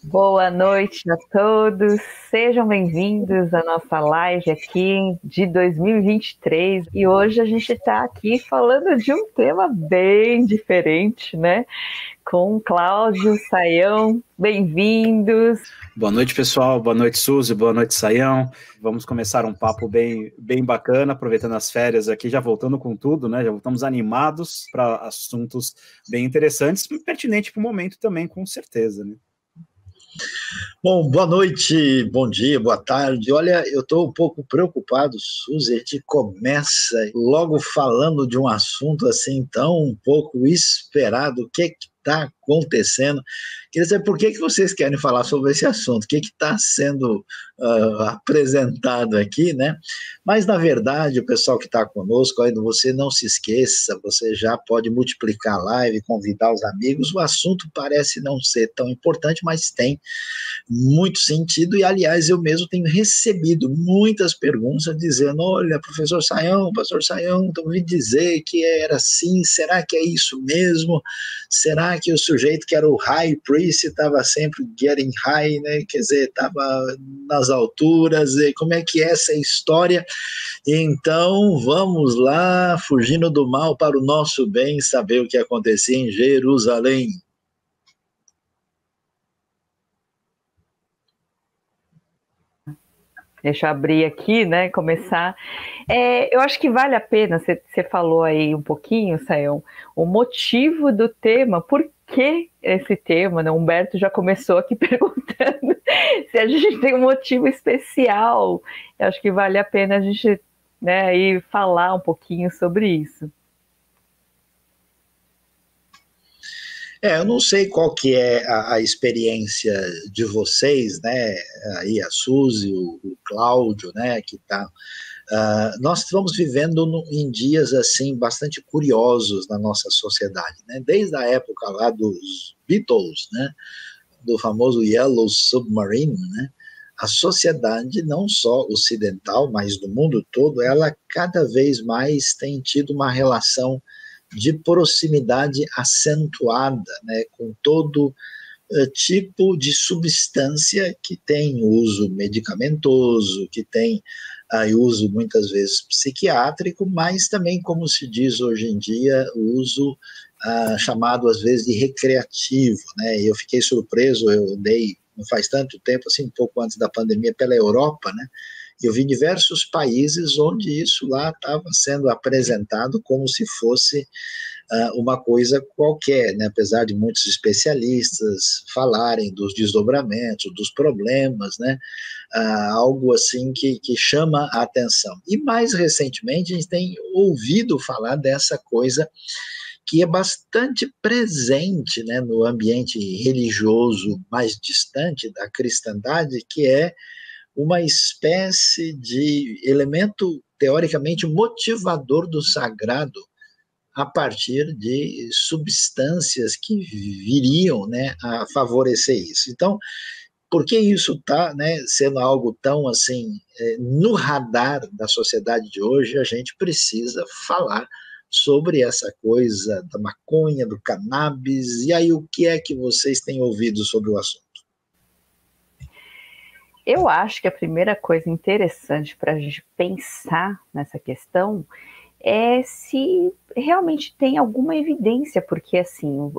Boa noite a todos, sejam bem-vindos à nossa live aqui de 2023 e hoje a gente está aqui falando de um tema bem diferente, né? Com Cláudio, Saião, bem-vindos. Boa noite, pessoal, boa noite, Suzy, boa noite, Saião. Vamos começar um papo bem bacana, aproveitando as férias aqui, já voltando com tudo, né? Já voltamos animados para assuntos bem interessantes e pertinentes para o momento também, com certeza, né? Bom, boa noite, bom dia, boa tarde. Olha, eu estou um pouco preocupado, Suzy, a gente começa logo falando de um assunto assim tão um pouco esperado. O que está acontecendo? Queria saber por que vocês querem falar sobre esse assunto, o que está sendo apresentado aqui, né? Mas, na verdade, o pessoal que está conosco, ainda você não se esqueça, você já pode multiplicar a live, convidar os amigos. O assunto parece não ser tão importante, mas tem muito sentido, e aliás eu mesmo tenho recebido muitas perguntas dizendo, olha, pastor Saião, estou ouvindo dizer que era assim, será que é isso mesmo? Será que o sujeito que era o high priest estava sempre getting high, né? Quer dizer, estava nas alturas, e como é que é essa história? Então vamos lá, fugindo do mal para o nosso bem, saber o que acontecia em Jerusalém. Deixa eu abrir aqui, né, começar. Eu acho que vale a pena, você falou aí um pouquinho, Sayão, o motivo do tema, por que esse tema, né? O Humberto já começou aqui perguntando se a gente tem um motivo especial. Eu acho que vale a pena a gente, né, aí falar um pouquinho sobre isso. Eu não sei qual que é a experiência de vocês, né? Aí a Suzy, o Cláudio, né? Que tá. Nós estamos vivendo em dias assim bastante curiosos na nossa sociedade, né? Desde a época lá dos Beatles, né? Do famoso Yellow Submarine, né? A sociedade, não só ocidental, mas do mundo todo, ela cada vez mais tem tido uma relação de proximidade acentuada, né, com todo tipo de substância que tem uso medicamentoso, que tem uso muitas vezes psiquiátrico, mas também, como se diz hoje em dia, o uso chamado às vezes de recreativo, né? Eu fiquei surpreso, eu andei não faz tanto tempo, assim, um pouco antes da pandemia, pela Europa, né? Eu vi diversos países onde isso lá estava sendo apresentado como se fosse uma coisa qualquer, né? Apesar de muitos especialistas falarem dos desdobramentos, dos problemas, né? Algo assim que chama a atenção. E mais recentemente a gente tem ouvido falar dessa coisa que é bastante presente, né, no ambiente religioso mais distante da cristandade, que é uma espécie de elemento teoricamente motivador do sagrado a partir de substâncias que viriam, né, a favorecer isso. Então, por que isso está, né, sendo algo tão assim no radar da sociedade de hoje? A gente precisa falar sobre essa coisa da maconha, do cannabis. E aí, o que é que vocês têm ouvido sobre o assunto? Eu acho que a primeira coisa interessante para a gente pensar nessa questão é se realmente tem alguma evidência, porque assim,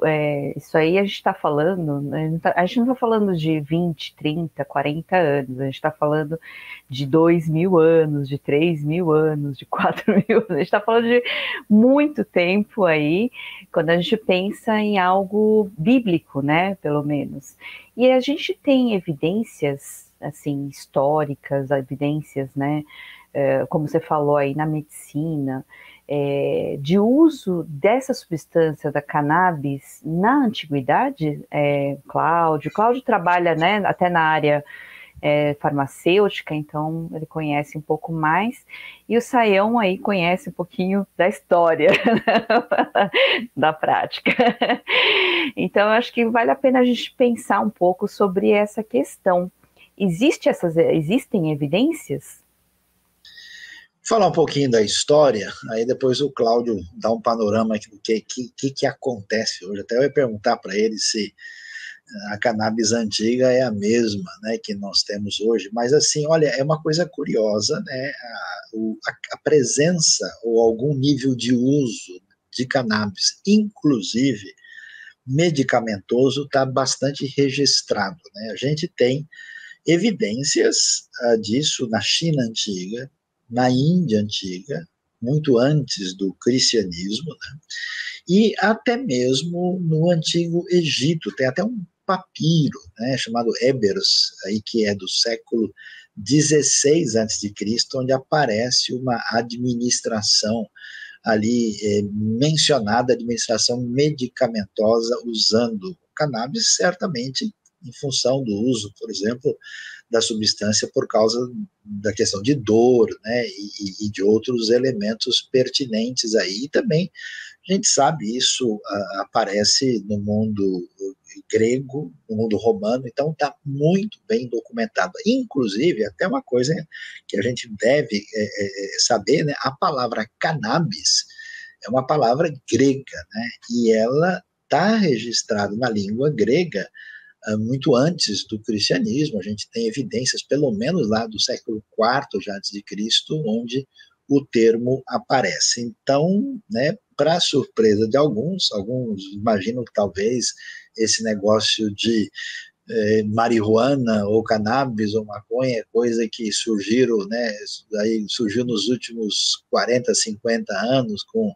isso aí a gente está falando, né, a gente não está falando de 20, 30, 40 anos, a gente está falando de 2.000 anos, de 3.000 anos, de 4.000 anos, a gente está falando de muito tempo aí, quando a gente pensa em algo bíblico, né, pelo menos. E a gente tem evidências, assim, históricas, evidências, né, como você falou aí, na medicina, de uso dessa substância da cannabis na antiguidade. Cláudio trabalha, né, até na área farmacêutica, então ele conhece um pouco mais, e o Saião aí conhece um pouquinho da história da prática. Então eu acho que vale a pena a gente pensar um pouco sobre essa questão. Existem evidências? Falar um pouquinho da história, aí depois o Cláudio dá um panorama do que acontece hoje. Até eu ia perguntar para ele se a cannabis antiga é a mesma, né, que nós temos hoje, mas assim, olha, é uma coisa curiosa, né, a presença ou algum nível de uso de cannabis, inclusive medicamentoso, está bastante registrado, né? A gente tem evidências disso na China antiga, na Índia antiga, muito antes do cristianismo, né? E até mesmo no Antigo Egito, tem até um papiro, né, chamado Ebers, aí, que é do século 16 a.C., onde aparece uma administração ali mencionada, administração medicamentosa usando cannabis, certamente em função do uso, por exemplo, da substância por causa da questão de dor, né, e de outros elementos pertinentes aí. E também a gente sabe, isso aparece no mundo grego, no mundo romano, então está muito bem documentado. Inclusive, até uma coisa que a gente deve saber, né, a palavra cannabis é uma palavra grega, né, e ela está registrada na língua grega muito antes do cristianismo. A gente tem evidências, pelo menos lá do século IV já antes de Cristo, onde o termo aparece. Então, né, para surpresa de alguns imaginam que talvez esse negócio de marihuana ou cannabis ou maconha é coisa que surgiu nos últimos 40, 50 anos com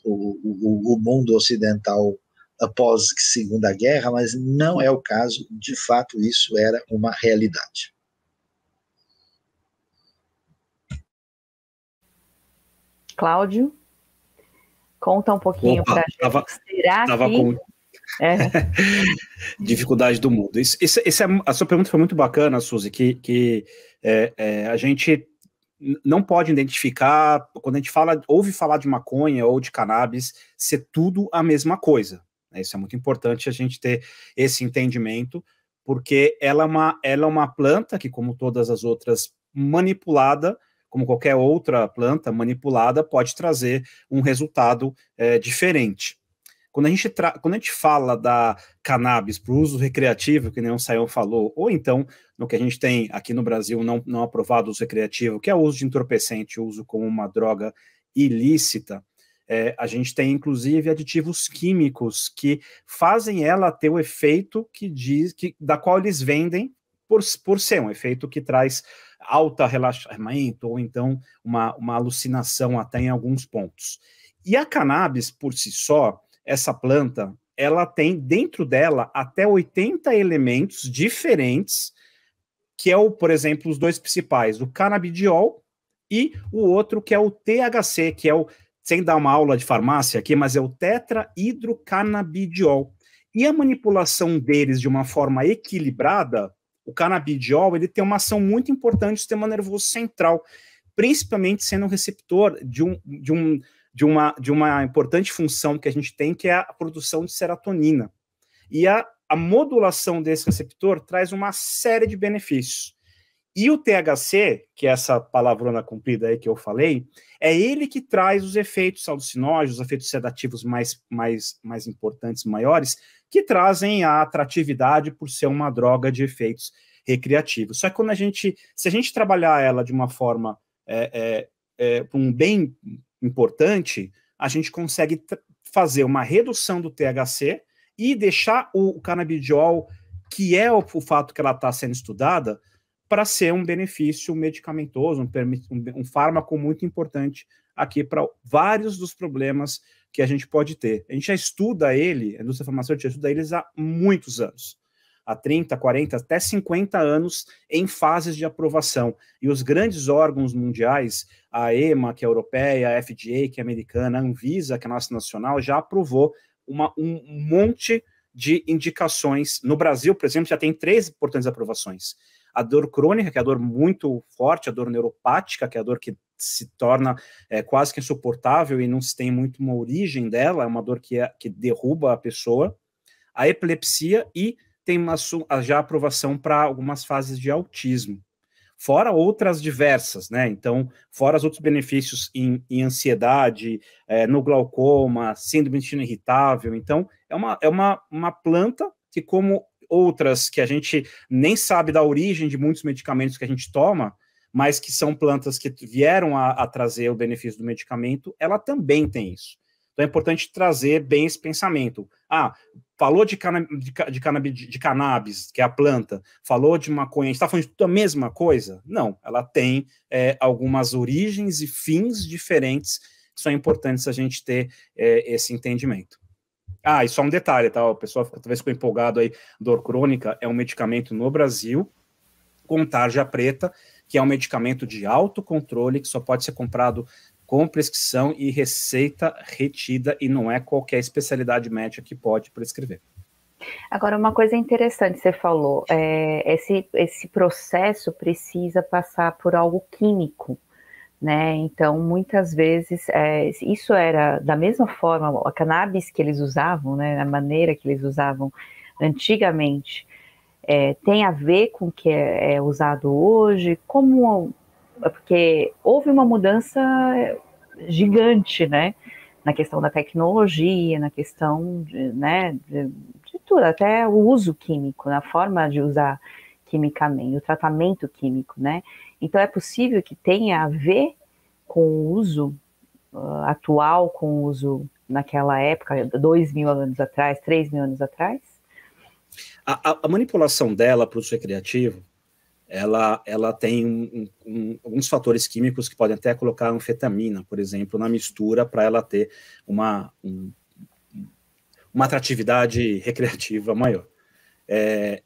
o mundo ocidental após a Segunda Guerra, mas não é o caso. De fato, isso era uma realidade. Cláudio, conta um pouquinho para a gente. Será que... com dificuldade do mundo. A sua pergunta foi muito bacana, Suzy, que a gente não pode identificar, quando a gente ouve falar de maconha ou de cannabis, ser tudo a mesma coisa. Isso é muito importante a gente ter esse entendimento, porque ela é uma planta que, como todas as outras, manipulada, como qualquer outra planta manipulada, pode trazer um resultado diferente. Quando a gente fala da cannabis para o uso recreativo, que nem o Sayão falou, ou então no que a gente tem aqui no Brasil não aprovado o uso recreativo, que é o uso de entorpecente, o uso como uma droga ilícita, a gente tem inclusive aditivos químicos que fazem ela ter o efeito da qual eles vendem por ser um efeito que traz alto relaxamento ou então uma alucinação até em alguns pontos. E a cannabis por si só, essa planta, ela tem dentro dela até 80 elementos diferentes, que é por exemplo, os dois principais, o canabidiol e o outro que é o THC, que é sem dar uma aula de farmácia aqui, mas é o tetrahidrocanabidiol. E a manipulação deles de uma forma equilibrada, o canabidiol, ele tem uma ação muito importante no sistema nervoso central, principalmente sendo um receptor de uma importante função que a gente tem, que é a produção de serotonina. E a modulação desse receptor traz uma série de benefícios. E o THC, que é essa palavrona comprida aí que eu falei, é ele que traz os efeitos alucinógenos, os efeitos sedativos mais importantes, maiores, que trazem a atratividade por ser uma droga de efeitos recreativos. Só que se a gente trabalhar ela de uma forma um bem importante, a gente consegue fazer uma redução do THC e deixar o canabidiol, que é o fato que ela está sendo estudada, para ser um benefício medicamentoso, um fármaco muito importante aqui para vários dos problemas que a gente pode ter. A gente já estuda ele, a indústria farmacêutica já estuda eles há muitos anos, há 30, 40, até 50 anos em fases de aprovação. E os grandes órgãos mundiais, a EMA, que é a europeia, a FDA, que é a americana, a Anvisa, que é a nossa nacional, já aprovou um monte de indicações. No Brasil, por exemplo, já tem 3 importantes aprovações. A dor crônica, que é a dor muito forte, a dor neuropática, que é a dor que se torna quase que insuportável e não se tem muito uma origem dela, é uma dor que derruba a pessoa. A epilepsia e tem já aprovação para algumas fases de autismo. Fora outras diversas, né? Então, fora os outros benefícios em ansiedade, no glaucoma, síndrome do intestino irritável. Então, é uma planta que, como outras que a gente nem sabe da origem de muitos medicamentos que a gente toma, mas que são plantas que vieram a trazer o benefício do medicamento, ela também tem isso. Então é importante trazer bem esse pensamento. Falou de cannabis, que é a planta, falou de maconha, a gente está falando de tudo a mesma coisa? Não, ela tem algumas origens e fins diferentes que são importantes a gente ter esse entendimento. E só um detalhe, tá? O pessoal talvez ficou empolgado aí, dor crônica é um medicamento no Brasil com tarja preta, que é um medicamento de autocontrole que só pode ser comprado com prescrição e receita retida, e não é qualquer especialidade médica que pode prescrever. Agora, uma coisa interessante você falou, esse processo precisa passar por algo químico, né? Então, muitas vezes, isso era da mesma forma, a cannabis que eles usavam, né, a maneira que eles usavam antigamente, tem a ver com o que é usado hoje, porque houve uma mudança gigante, né, na questão da tecnologia, na questão de tudo, até o uso químico, na forma de usar quimicamente, o tratamento químico, né? Então é possível que tenha a ver com o uso atual, com o uso naquela época, 2.000 anos atrás, 3.000 anos atrás? A manipulação dela para o uso recreativo, ela tem alguns fatores químicos que podem até colocar anfetamina, por exemplo, na mistura para ela ter uma atratividade recreativa maior.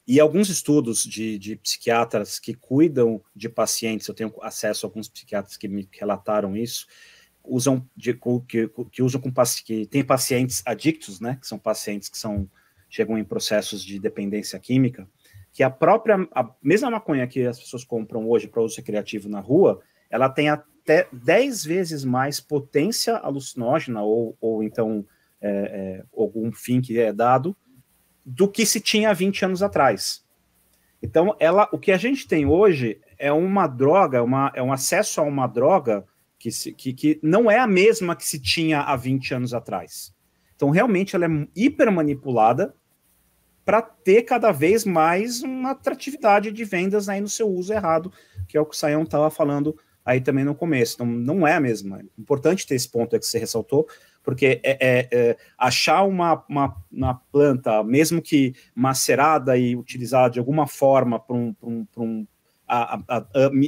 E alguns estudos de psiquiatras que cuidam de pacientes, eu tenho acesso a alguns psiquiatras que me relataram isso, que tem pacientes adictos, né, que são pacientes que chegam em processos de dependência química, que a mesma maconha que as pessoas compram hoje para uso recreativo na rua, ela tem até 10 vezes mais potência alucinógena ou então algum fim que é dado do que se tinha 20 anos atrás. Então, o que a gente tem hoje é uma droga, é um acesso a uma droga que não é a mesma que se tinha há 20 anos atrás. Então, realmente, ela é hiper manipulada para ter cada vez mais uma atratividade de vendas aí no seu uso errado, que é o que o Sayão estava falando aí também no começo. Então, não é a mesma. É importante ter esse ponto que você ressaltou, porque achar uma planta, mesmo que macerada e utilizada de alguma forma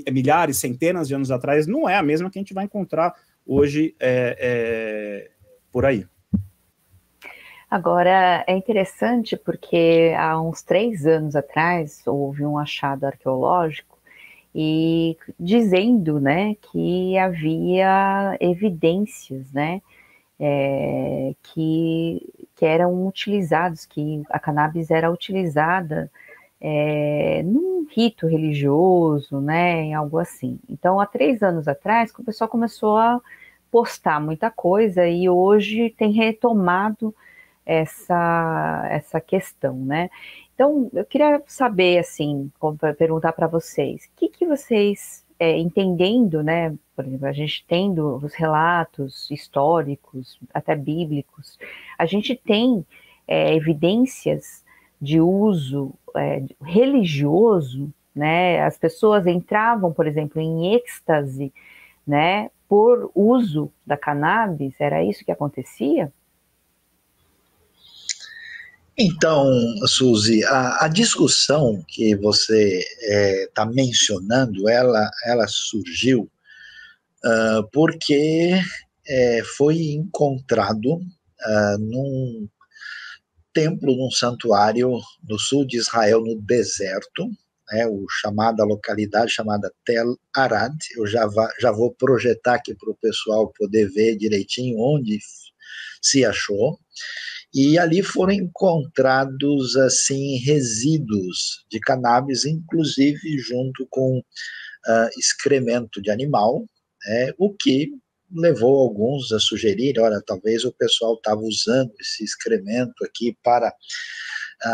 milhares, centenas de anos atrás, não é a mesma que a gente vai encontrar hoje por aí. Agora, é interessante porque há uns 3 anos atrás houve um achado arqueológico e dizendo, né, que havia evidências, né, que eram utilizados, que a cannabis era utilizada num rito religioso, né, em algo assim. Então, há 3 anos atrás, o pessoal começou a postar muita coisa e hoje tem retomado essa questão, né? Então, eu queria saber, assim, perguntar para vocês, o que vocês, entendendo, né, por exemplo, a gente tendo os relatos históricos, até bíblicos, a gente tem evidências de uso religioso, né? As pessoas entravam, por exemplo, em êxtase, né, por uso da cannabis, era isso que acontecia? Então, Suzy, a discussão que você está mencionando, ela surgiu porque foi encontrado num templo, num santuário no sul de Israel, no deserto, a localidade chamada Tel Arad. Eu já vou projetar aqui para o pessoal poder ver direitinho onde se achou. E ali foram encontrados assim resíduos de cannabis, inclusive junto com excremento de animal, o que levou alguns a sugerir, olha, talvez o pessoal estava usando esse excremento aqui para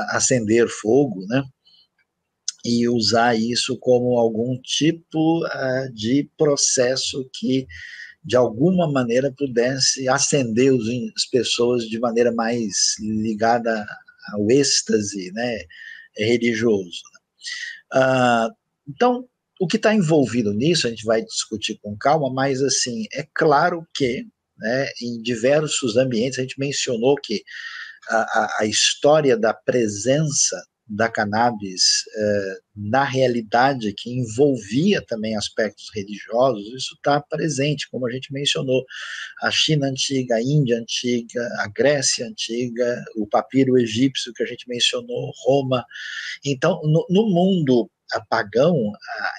acender fogo, né? E usar isso como algum tipo de processo que de alguma maneira pudesse acender as pessoas de maneira mais ligada ao êxtase, né, religioso. Então, o que está envolvido nisso, a gente vai discutir com calma, mas assim, é claro que, né, em diversos ambientes, a gente mencionou que a história da presença da cannabis na realidade, que envolvia também aspectos religiosos, isso está presente, como a gente mencionou, a China antiga, a Índia antiga, a Grécia antiga, o papiro egípcio que a gente mencionou, Roma. Então, no mundo pagão,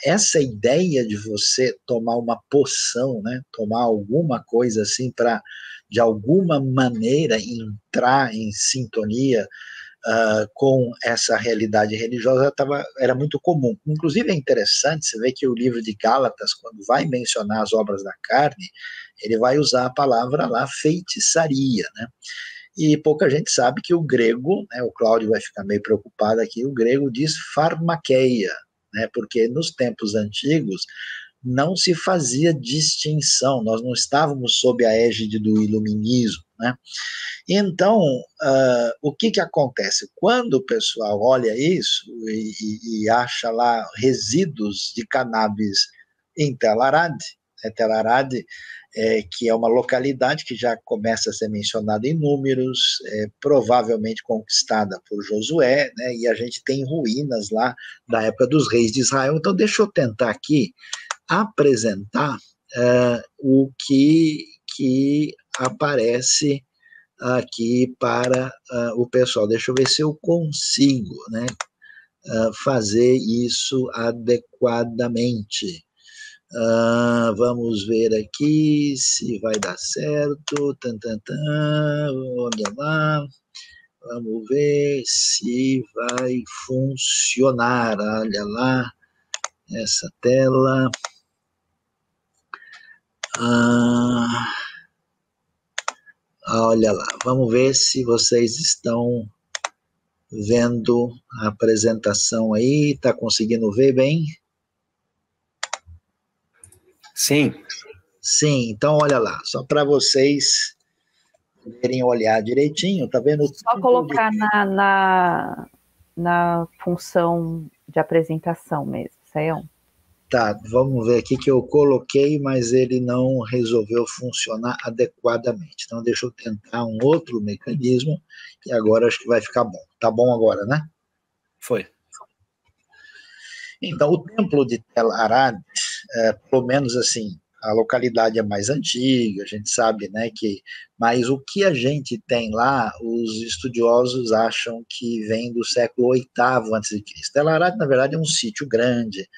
essa ideia de você tomar uma poção, né, tomar alguma coisa assim para, de alguma maneira, entrar em sintonia com essa realidade religiosa era muito comum. Inclusive é interessante, você vê que o livro de Gálatas, quando vai mencionar as obras da carne, ele vai usar a palavra lá feitiçaria, né? E pouca gente sabe que o grego, né, o Cláudio vai ficar meio preocupado aqui, o grego diz farmakeia, né, porque nos tempos antigos não se fazia distinção, nós não estávamos sob a égide do iluminismo, né? Então, o que acontece? Quando o pessoal olha isso e acha lá resíduos de cannabis em Tel Arad, que é uma localidade que já começa a ser mencionada em números, provavelmente conquistada por Josué, né, e a gente tem ruínas lá da época dos reis de Israel. Então, deixa eu tentar aqui apresentar o que aparece aqui para o pessoal. Deixa eu ver se eu consigo, né, fazer isso adequadamente. Vamos ver aqui se vai dar certo. Olha lá. Vamos ver se vai funcionar. Olha lá, essa tela. Olha lá, vamos ver se vocês estão vendo a apresentação aí. Está conseguindo ver bem? Sim. Sim, então olha lá, só para vocês poderem olhar direitinho, tá vendo? Só colocar na função de apresentação mesmo, Sayão. Tá, vamos ver aqui que eu coloquei, mas ele não resolveu funcionar adequadamente. Então deixa eu tentar um outro mecanismo e agora acho que vai ficar bom. Tá bom agora, né? Foi. Então, o templo de Tel Arad, pelo menos assim, a localidade é mais antiga, a gente sabe, né, mas o que a gente tem lá, os estudiosos acham que vem do século VIII a.C. Tel Arad, na verdade, é um sítio grande,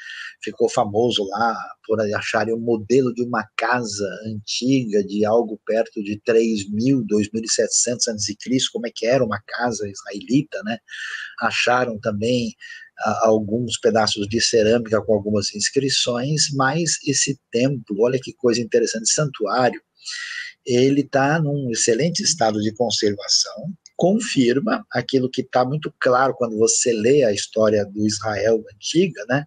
ficou famoso lá por acharem o modelo de uma casa antiga de algo perto de 3.000, 2.700 a.C., como é que era uma casa israelita, né? Acharam também alguns pedaços de cerâmica com algumas inscrições, mas esse templo, olha que coisa interessante, santuário, ele está num excelente estado de conservação, confirma aquilo que está muito claro quando você lê a história do Israel antiga, né,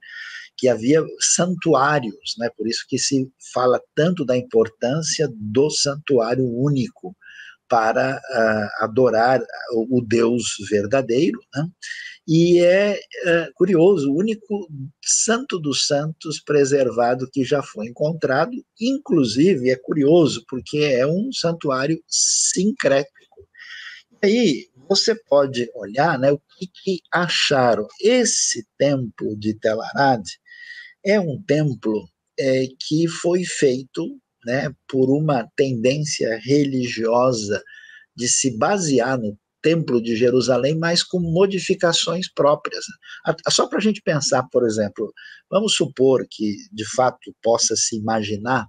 que havia santuários, né, por isso que se fala tanto da importância do santuário único para adorar o Deus verdadeiro, né? E é curioso, o único santo dos santos preservado que já foi encontrado, inclusive é curioso, porque é um santuário sincrético. E aí você pode olhar, né, o que acharam. Esse templo de Tel Arad é um templo que foi feito, né, por uma tendência religiosa de se basear no Templo de Jerusalém, mas com modificações próprias. Só para a gente pensar, por exemplo, vamos supor que, de fato, possa se imaginar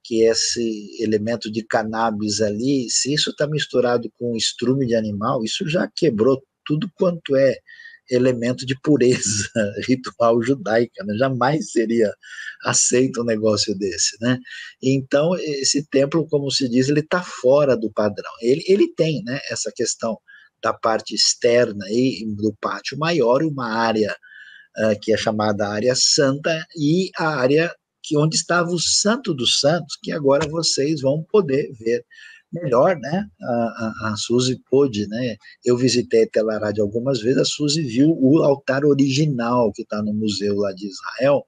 que esse elemento de cannabis ali, se isso está misturado com estrume de animal, isso já quebrou tudo quanto é elemento de pureza ritual judaica, né? Jamais seria aceito um negócio desse, né? Então, esse templo, como se diz, ele está fora do padrão. Ele tem, né, essa questão da parte externa e do pátio maior, uma área que é chamada área santa, e a área onde estava o Santo dos Santos, que agora vocês vão poder ver melhor, né? A Suzy pôde, né? Eu visitei Telarat algumas vezes, a Suzy viu o altar original que está no museu lá de Israel,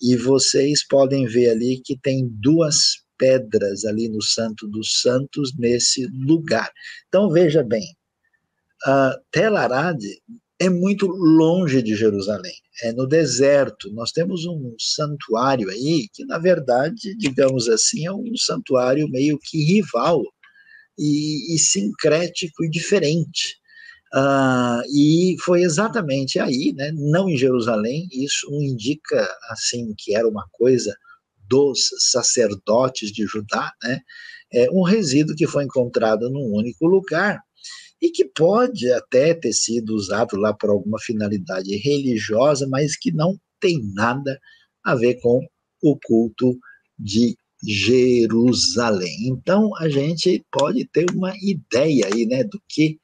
e vocês podem ver ali que tem duas pedras ali no Santo dos Santos nesse lugar. Então veja bem, Telarat é muito longe de Jerusalém, é no deserto. Nós temos um santuário aí que, na verdade, digamos assim, é um santuário meio que rival e sincrético e diferente. E foi exatamente aí, né, não em Jerusalém, isso indica assim que era uma coisa dos sacerdotes de Judá, né, um resíduo que foi encontrado num único lugar e que pode até ter sido usado lá por alguma finalidade religiosa, mas que não tem nada a ver com o culto de Jerusalém. Então, a gente pode ter uma ideia aí, né, do que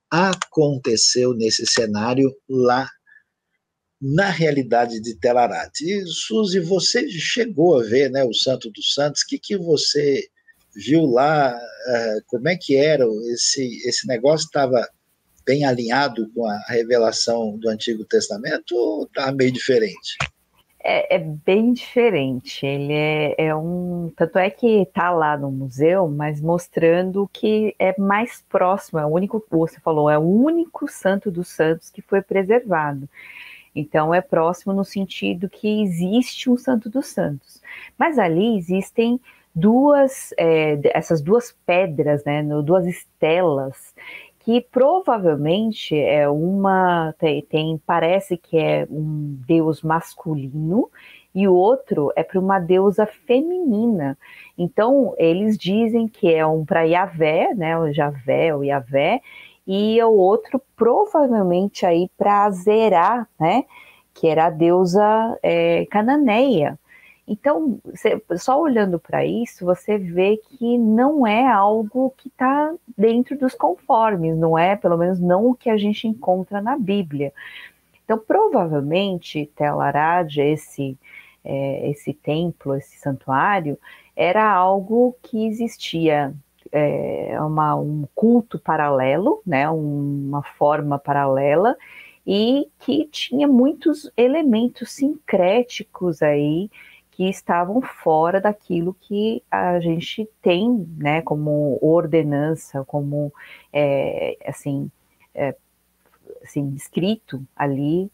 aconteceu nesse cenário lá na realidade de Telarat. E, Suzy, você chegou a ver, né, o Santo dos Santos, o que você viu lá, como é que era esse negócio? Estava bem alinhado com a revelação do Antigo Testamento ou estava meio diferente? É bem diferente. Ele é um. Tanto é que está lá no museu, mas mostrando que é mais próximo, é o único, você falou, é o único Santo dos Santos que foi preservado. Então é próximo no sentido que existe um Santo dos Santos. Mas ali existem essas duas pedras, né, duas estelas, que provavelmente parece que é um deus masculino e o outro é para uma deusa feminina. Então eles dizem que é um para Yahvé, né, o Javé, o Yahvé, e o outro provavelmente aí para Zerá, né, que era a deusa cananeia. Então, só olhando para isso, você vê que não é algo que está dentro dos conformes, não é, pelo menos não o que a gente encontra na Bíblia. Então, provavelmente, Telarat, esse templo, esse santuário, era algo que existia, um culto paralelo, né, uma forma paralela, e que tinha muitos elementos sincréticos aí, que estavam fora daquilo que a gente tem, né, como ordenança, como, assim, escrito ali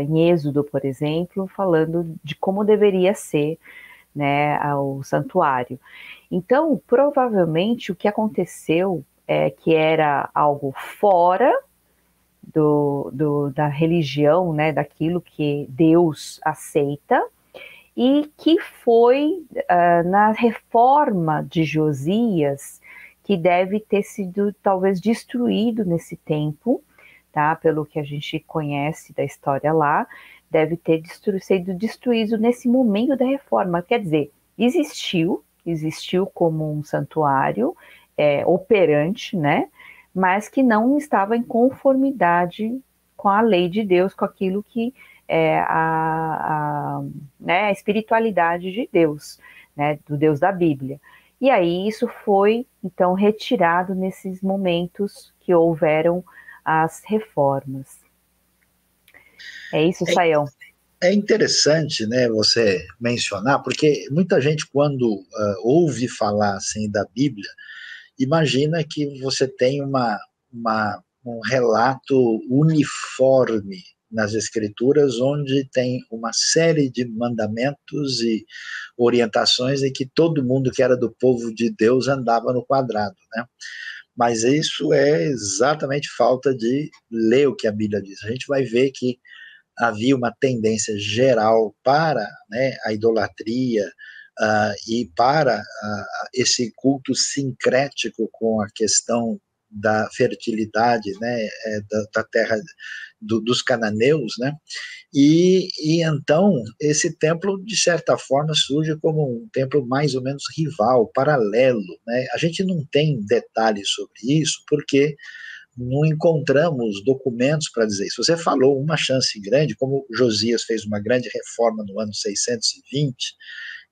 em Êxodo, por exemplo, falando de como deveria ser, né, o santuário. Então, provavelmente, o que aconteceu é que era algo fora da religião, né, daquilo que Deus aceita, e que foi na reforma de Josias, que deve ter sido talvez destruído nesse tempo, tá? Pelo que a gente conhece da história lá, deve ter sido destruído nesse momento da reforma. Quer dizer, existiu como um santuário operante, né? Mas que não estava em conformidade com a lei de Deus, com aquilo que né, a espiritualidade de Deus, né, do Deus da Bíblia. E aí isso foi, então, retirado nesses momentos que houveram as reformas. É isso, Sayão. É interessante, né, você mencionar, porque muita gente, quando ouve falar assim, da Bíblia, imagina que você tem um relato uniforme nas Escrituras, onde tem uma série de mandamentos e orientações e que todo mundo que era do povo de Deus andava no quadrado, né? Mas isso é exatamente falta de ler o que a Bíblia diz. A gente vai ver que havia uma tendência geral para, né, a idolatria e para esse culto sincrético com a questão da fertilidade, né, da terra dos cananeus, né, e então esse templo, de certa forma, surge como um templo mais ou menos rival, paralelo, né. A gente não tem detalhes sobre isso, porque não encontramos documentos para dizer isso. Você falou uma chance grande, como Josias fez uma grande reforma no ano 620,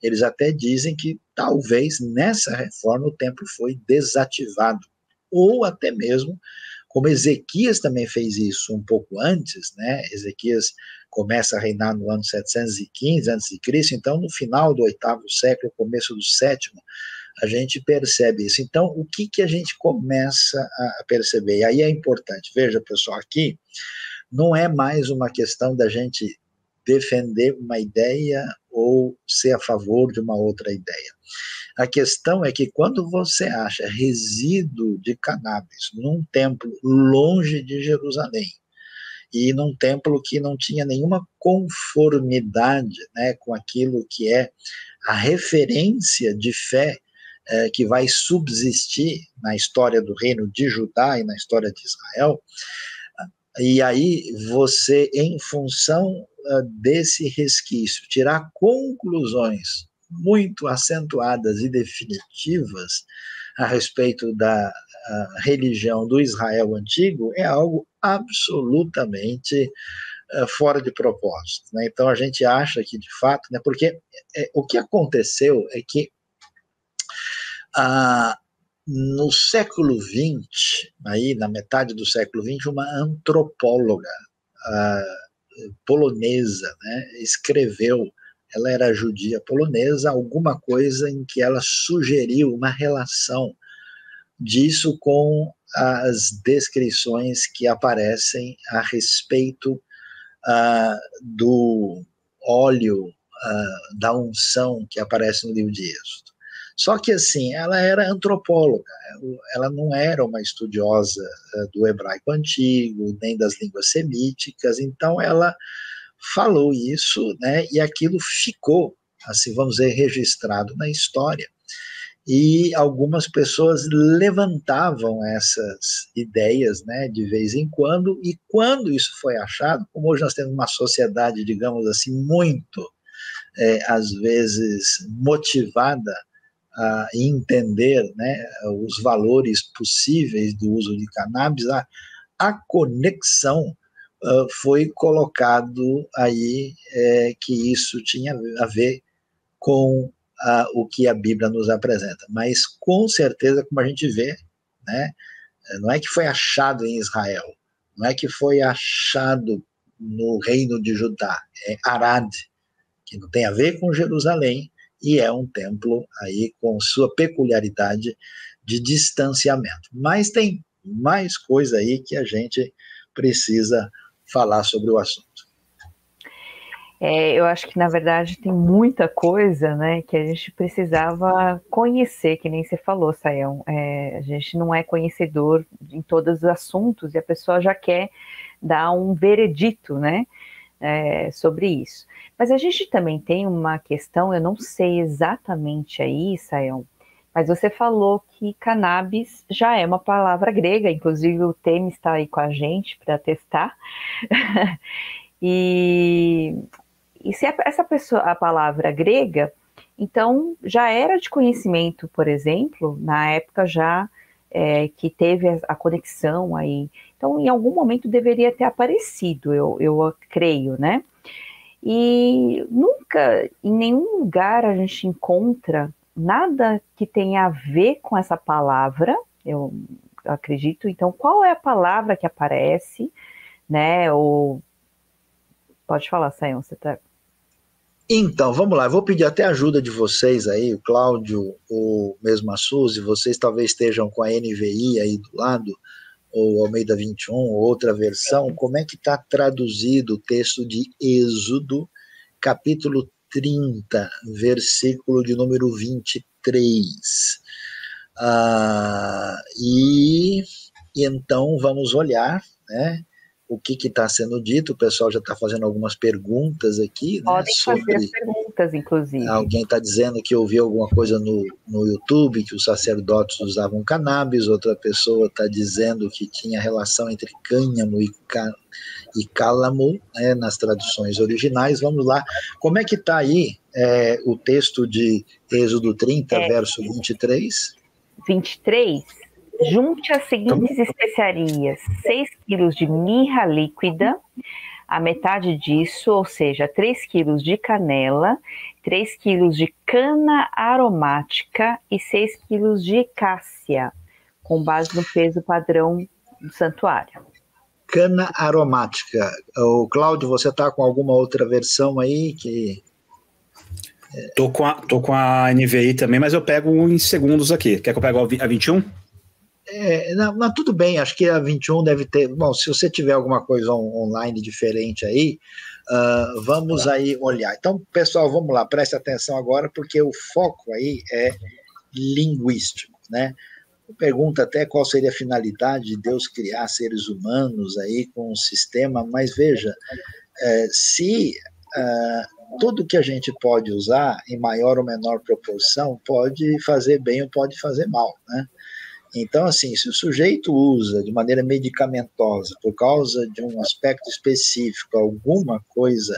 Eles até dizem que talvez nessa reforma o templo foi desativado, ou até mesmo, como Ezequias também fez isso um pouco antes, né? Ezequias começa a reinar no ano 715 a.C., então no final do 8º século, começo do 7º, a gente percebe isso. Então, o que a gente começa a perceber? E aí é importante, veja pessoal, aqui não é mais uma questão da gente defender uma ideia ou ser a favor de uma outra ideia. A questão é que quando você acha resíduo de cannabis num templo longe de Jerusalém, e num templo que não tinha nenhuma conformidade, né, com aquilo que é a referência de fé que vai subsistir na história do reino de Judá e na história de Israel, e aí você, em função desse resquício, tirar conclusões muito acentuadas e definitivas a respeito da religião do Israel antigo, é algo absolutamente fora de propósito, né? Então a gente acha que, de fato, né, porque o que aconteceu é que no século XX, aí na metade do século XX, uma antropóloga polonesa, né, escreveu, ela era judia polonesa, alguma coisa em que ela sugeriu uma relação disso com as descrições que aparecem a respeito do óleo, da unção que aparece no livro de Êxodo. Só que assim, ela era antropóloga, ela não era uma estudiosa do hebraico antigo, nem das línguas semíticas, então ela falou isso, né, e aquilo ficou, assim, vamos dizer, registrado na história. E algumas pessoas levantavam essas ideias, né, de vez em quando, e quando isso foi achado, como hoje nós temos uma sociedade, digamos assim, muito, às vezes, motivada a entender, né, os valores possíveis do uso de cannabis, a conexão foi colocado aí que isso tinha a ver com o que a Bíblia nos apresenta. Mas, com certeza, como a gente vê, né, não é que foi achado em Israel, não é que foi achado no reino de Judá, é Arad, que não tem a ver com Jerusalém, e é um templo aí com sua peculiaridade de distanciamento. Mas tem mais coisa aí que a gente precisa falar sobre o assunto. Eu acho que, na verdade, tem muita coisa, né, que a gente precisava conhecer, que nem você falou, Sayão. A gente não é conhecedor em todos os assuntos e a pessoa já quer dar um veredito, né, sobre isso. Mas a gente também tem uma questão, eu não sei exatamente aí, Sayão, mas você falou que cannabis já é uma palavra grega, inclusive o Temis está aí com a gente para testar. E se essa pessoa, a palavra grega, então já era de conhecimento, por exemplo, na época já que teve a conexão aí. Então, em algum momento deveria ter aparecido, eu creio, né? E nunca, em nenhum lugar a gente encontra nada que tenha a ver com essa palavra, eu acredito. Então, qual é a palavra que aparece, né? Ou pode falar, Sayão, você tá... Então, vamos lá, eu vou pedir até a ajuda de vocês aí, o Cláudio, ou mesmo a Suzy, vocês talvez estejam com a NVI aí do lado, ou Almeida 21, ou outra versão, como é que está traduzido o texto de Êxodo, capítulo 30, versículo de número 23. E então vamos olhar, né, o que está sendo dito. O pessoal já está fazendo algumas perguntas aqui, né? Podem fazer as perguntas, inclusive. Alguém está dizendo que ouviu alguma coisa no YouTube, que os sacerdotes usavam cannabis, outra pessoa está dizendo que tinha relação entre cânhamo e cálamo, né, nas traduções originais. Vamos lá, como é que está aí o texto de Êxodo 30, verso 23? 23. Junte as seguintes especiarias: 6 quilos de mirra líquida, a metade disso, ou seja, 3 quilos de canela, 3 quilos de cana aromática e 6 quilos de cássia, com base no peso padrão do santuário. Cana aromática. O Cláudio, você está com alguma outra versão aí que... Tô com a NVI também, mas eu pego em segundos aqui. Quer que eu pegue a 21? Não, tudo bem, acho que a 21 deve ter... Bom, se você tiver alguma coisa online diferente aí, vamos aí olhar. Então, pessoal, vamos lá, preste atenção agora, porque o foco aí é linguístico, né? Pergunta até qual seria a finalidade de Deus criar seres humanos aí com um sistema, mas veja, se tudo que a gente pode usar em maior ou menor proporção pode fazer bem ou pode fazer mal, né? Então, assim, se o sujeito usa de maneira medicamentosa por causa de um aspecto específico, alguma coisa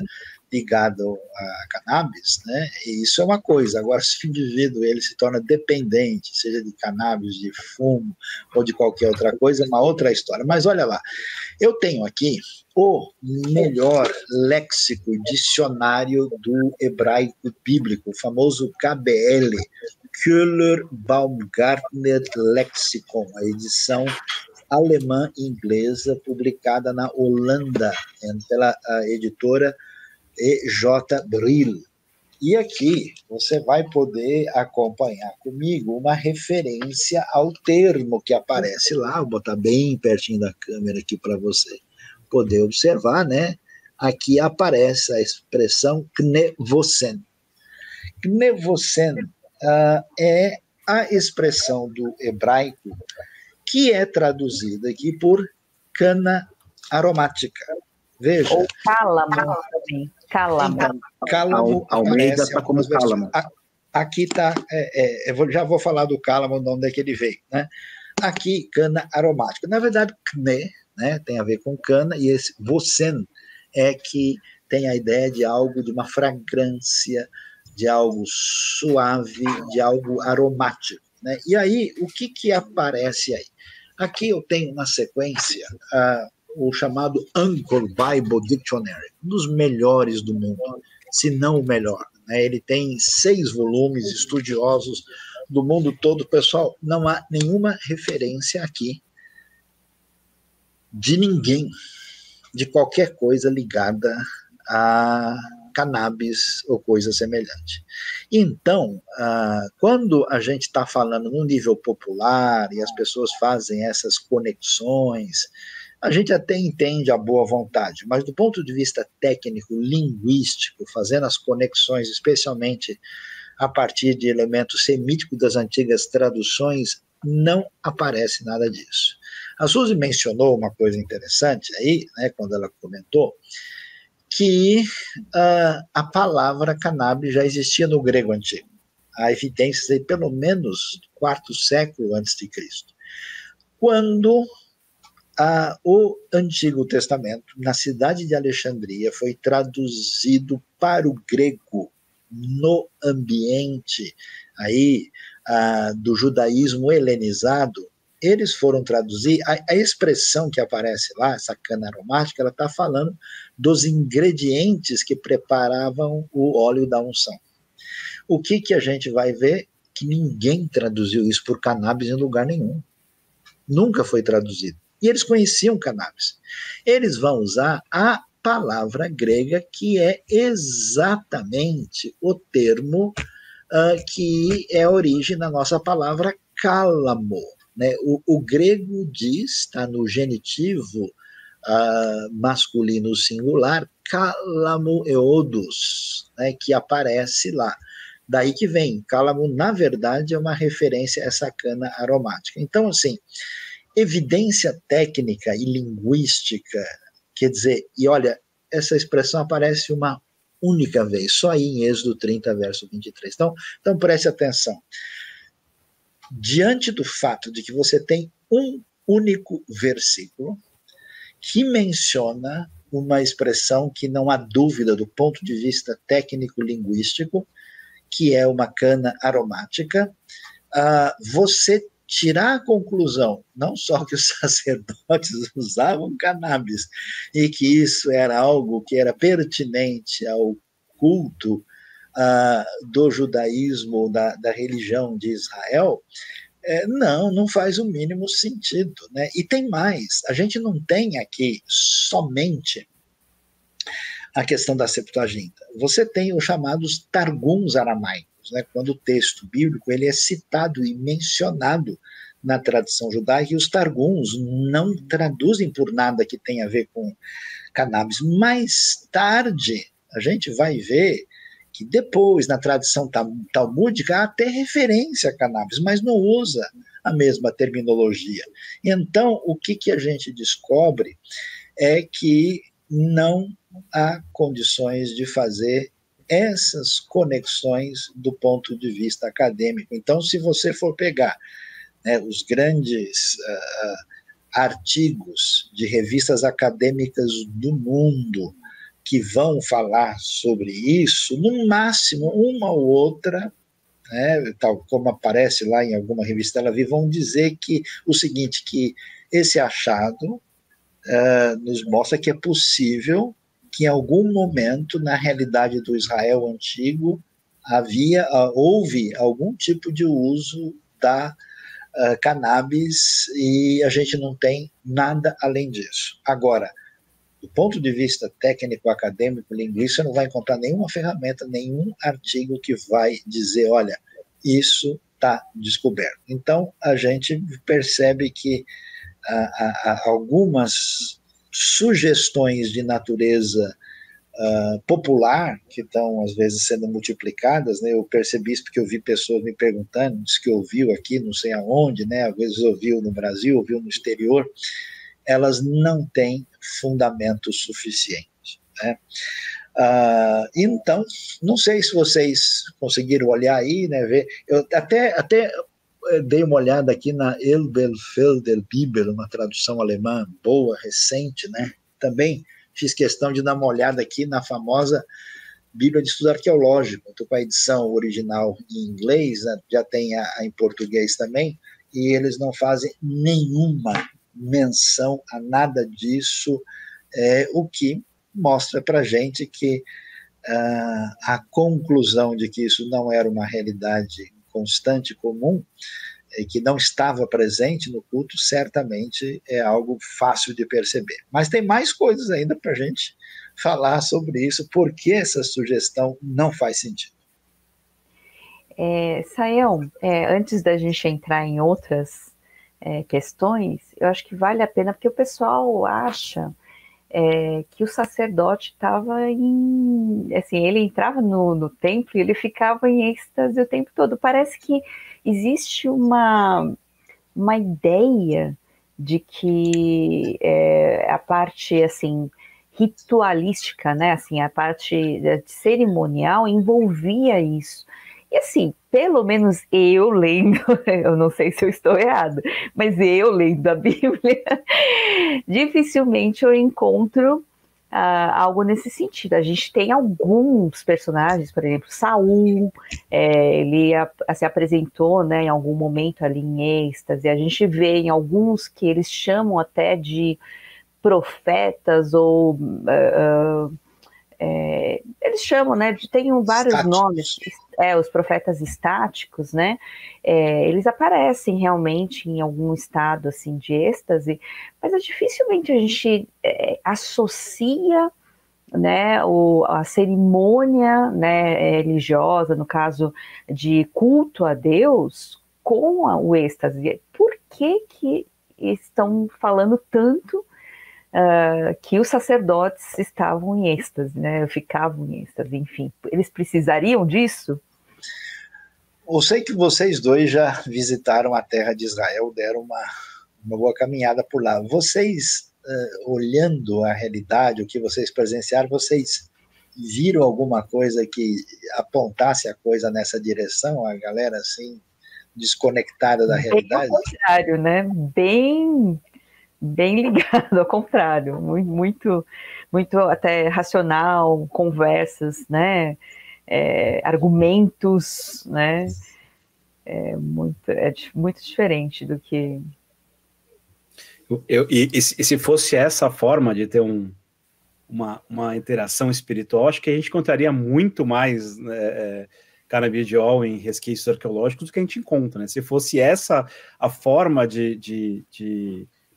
ligada a cannabis, né, isso é uma coisa. Agora, se o indivíduo ele se torna dependente, seja de cannabis, de fumo ou de qualquer outra coisa, é uma outra história. Mas olha lá, eu tenho aqui o melhor léxico, dicionário do hebraico bíblico, o famoso KBL, Köhler Baumgartner Lexicon, a edição alemã e inglesa, publicada na Holanda, pela editora E.J. Brill. E aqui você vai poder acompanhar comigo uma referência ao termo que aparece lá, vou botar bem pertinho da câmera aqui para você poder observar, né? Aqui aparece a expressão knevosen. Knevosen é a expressão do hebraico que é traduzida aqui por cana aromática. Veja. Ou cálamo também. Cálamo. Então, cálamo Almeida está como cálamo. Aqui está, já vou falar do cálamo, de onde é que ele veio, né? Aqui, cana aromática. Na verdade, kne, né, tem a ver com cana, e esse vosen é que tem a ideia de algo, de uma fragrância, de algo suave, de algo aromático, né? E aí, o que aparece aí? Aqui eu tenho na sequência o chamado Anchor Bible Dictionary, um dos melhores do mundo, se não o melhor, né? Ele tem 6 volumes, estudiosos do mundo todo. Pessoal, não há nenhuma referência aqui de ninguém, de qualquer coisa ligada a cannabis ou coisa semelhante. Então, quando a gente está falando num nível popular e as pessoas fazem essas conexões, a gente até entende a boa vontade, mas do ponto de vista técnico, linguístico, fazendo as conexões, especialmente a partir de elementos semíticos das antigas traduções, não aparece nada disso. A Suzy mencionou uma coisa interessante aí, né, quando ela comentou, que a palavra cannabis já existia no grego antigo. Há evidências aí, pelo menos, do 4º século antes de Cristo. Quando o Antigo Testamento, na cidade de Alexandria, foi traduzido para o grego no ambiente aí, do judaísmo helenizado, eles foram traduzir, a expressão que aparece lá, essa cana aromática, ela está falando dos ingredientes que preparavam o óleo da unção. O que a gente vai ver? Que ninguém traduziu isso por cannabis em lugar nenhum. Nunca foi traduzido. E eles conheciam cannabis. Eles vão usar a palavra grega que é exatamente o termo que é a origem da nossa palavra cálamo. Né? O grego diz, está no genitivo masculino singular, cálamo eodos, né, que aparece lá. Daí que vem, cálamo, na verdade, é uma referência a essa cana aromática. Então, assim, evidência técnica e linguística, quer dizer, e olha, essa expressão aparece uma única vez, só aí em Êxodo 30, verso 23. Então preste atenção. Diante do fato de que você tem um único versículo que menciona uma expressão que não há dúvida do ponto de vista técnico-linguístico, que é uma cana aromática, você tirar a conclusão, não só que os sacerdotes usavam cannabis, e que isso era algo que era pertinente ao culto do judaísmo, da religião de Israel, não faz o mínimo sentido, né? E tem mais, a gente não tem aqui somente a questão da Septuaginta. Você tem os chamados Targums aramaicos, né? Quando o texto bíblico ele é citado e mencionado na tradição judaica, e os Targums não traduzem por nada que tenha a ver com cannabis. Mais tarde, a gente vai ver que depois, na tradição talmúdica, há até referência a cannabis, mas não usa a mesma terminologia. Então, o que a gente descobre é que não há condições de fazer essas conexões do ponto de vista acadêmico. Então, se você for pegar, né, os grandes artigos de revistas acadêmicas do mundo que vão falar sobre isso, no máximo uma ou outra, né, tal como aparece lá em alguma revista Tel Aviv, vão dizer que o seguinte, que esse achado nos mostra que é possível que em algum momento, na realidade do Israel antigo, houve algum tipo de uso da cannabis, e a gente não tem nada além disso. Agora, do ponto de vista técnico, acadêmico, linguístico, você não vai encontrar nenhuma ferramenta, nenhum artigo que vai dizer, olha, isso está descoberto. Então, a gente percebe que algumas sugestões de natureza popular, que estão às vezes sendo multiplicadas, né? Eu percebi isso porque eu vi pessoas me perguntando, disse que ouviu aqui, não sei aonde, né? Às vezes ouviu no Brasil, ouviu no exterior, elas não têm fundamento suficiente, né? Então, não sei se vocês conseguiram olhar aí, né? Ver, eu até dei uma olhada aqui na Elberfelder Bibel, uma tradução alemã boa, recente, né? Também fiz questão de dar uma olhada aqui na famosa Bíblia de Estudo Arqueológico. Estou com a edição original em inglês, né? Já tem em português também, e eles não fazem nenhuma menção a nada disso, o que mostra para a gente que a conclusão de que isso não era uma realidade constante, comum, que não estava presente no culto, certamente é algo fácil de perceber. Mas tem mais coisas ainda para a gente falar sobre isso, porque essa sugestão não faz sentido. Sayão, antes da gente entrar em outras questões, eu acho que vale a pena, porque o pessoal acha que o sacerdote estava assim, ele entrava no templo e ele ficava em êxtase o tempo todo. Parece que existe uma ideia de que a parte, assim, ritualística, né, assim, a parte cerimonial envolvia isso. E assim, pelo menos eu lendo, eu não sei se eu estou errada, mas eu lendo a Bíblia, dificilmente eu encontro algo nesse sentido. A gente tem alguns personagens, por exemplo, Saul, ele se apresentou, né, em algum momento ali em êxtase. A gente vê em alguns que eles chamam até de profetas, ou eles chamam, né, tem vários estáticos. Nomes, os profetas estáticos, né, eles aparecem realmente em algum estado assim de êxtase, mas dificilmente a gente associa, né, a cerimônia, né, religiosa, no caso de culto a Deus, com o êxtase. Por que estão falando tanto que os sacerdotes estavam em êxtase, né? Ficavam em êxtase, enfim. Eles precisariam disso? Eu sei que vocês dois já visitaram a terra de Israel, deram uma boa caminhada por lá. Vocês, olhando a realidade, o que vocês presenciaram, vocês viram alguma coisa que apontasse a coisa nessa direção? A galera, assim, desconectada da realidade? Bem ao contrário, né? Bem ligado, ao contrário, muito até racional, conversas, né, argumentos, né, muito diferente do que... E se fosse essa forma de ter um uma interação espiritual, acho que a gente encontraria muito mais canabidiol em resquícios arqueológicos do que a gente encontra, né? Se fosse essa a forma de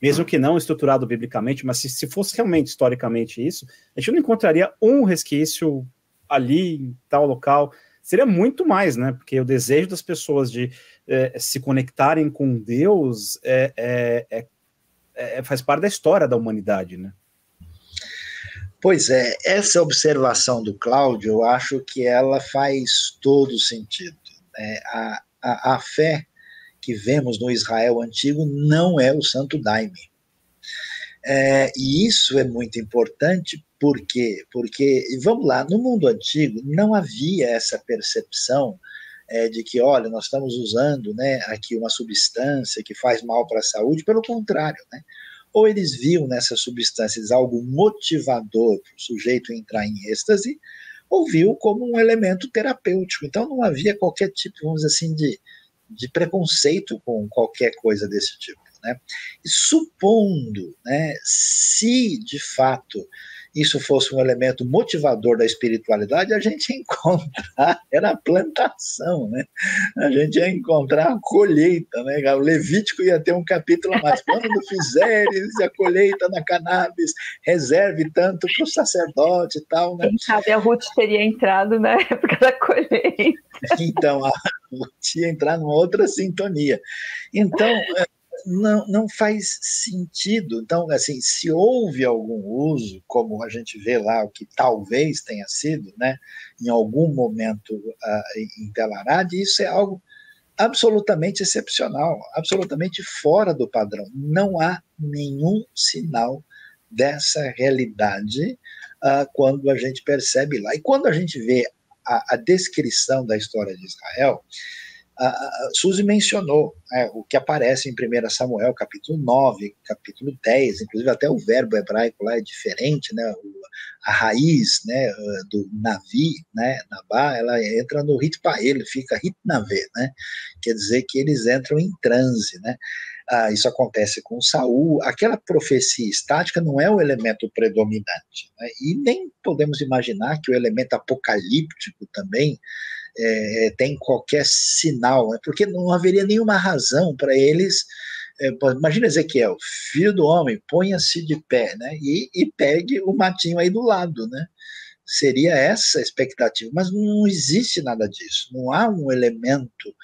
mesmo que não estruturado biblicamente, mas se fosse realmente historicamente isso, a gente não encontraria um resquício ali em tal local. Seria muito mais, né? Porque o desejo das pessoas de se conectarem com Deus faz parte da história da humanidade, né? Pois é, essa observação do Cláudio, eu acho que ela faz todo sentido, né? A fé que vemos no Israel antigo não é o Santo Daime. E isso é muito importante, por quê? Porque, vamos lá, no mundo antigo não havia essa percepção de que, olha, nós estamos usando, né, aqui uma substância que faz mal para a saúde, pelo contrário, né? Ou eles viam nessas substâncias algo motivador para o sujeito entrar em êxtase, ou viu como um elemento terapêutico. Então não havia qualquer tipo, vamos dizer assim, de preconceito com qualquer coisa desse tipo, né? E supondo, né, se de fato isso fosse um elemento motivador da espiritualidade, a gente ia encontrar, era a plantação, né? A gente ia encontrar a colheita, né? O Levítico ia ter um capítulo a mais. Quando fizeres a colheita na cannabis, reserve tanto para o sacerdote e tal, né? Quem sabe a Ruth teria entrado na época da colheita. Então, a Ruth ia entrar numa outra sintonia. Então, não faz sentido. Então, assim, se houve algum uso, como a gente vê lá, o que talvez tenha sido, né, em algum momento em Telarad, isso é algo absolutamente excepcional, absolutamente fora do padrão. Não há nenhum sinal dessa realidade quando a gente percebe lá. E quando a gente vê a descrição da história de Israel, a Suzy mencionou o que aparece em 1 Samuel, capítulo 9, capítulo 10, inclusive até o verbo hebraico lá é diferente, né? A raiz, né, do Navi, né, Nabá, ela entra no Ritpael, fica Ritnavé, né? Quer dizer que eles entram em transe, né? Isso acontece com Saul. Aquela profecia estática não é o elemento predominante, né? E nem podemos imaginar que o elemento apocalíptico também tem qualquer sinal, né? Porque não haveria nenhuma razão para eles. Imagina Ezequiel, filho do homem, ponha-se de pé, né? E pegue o matinho aí do lado, né? Seria essa a expectativa, mas não existe nada disso. Não há um elemento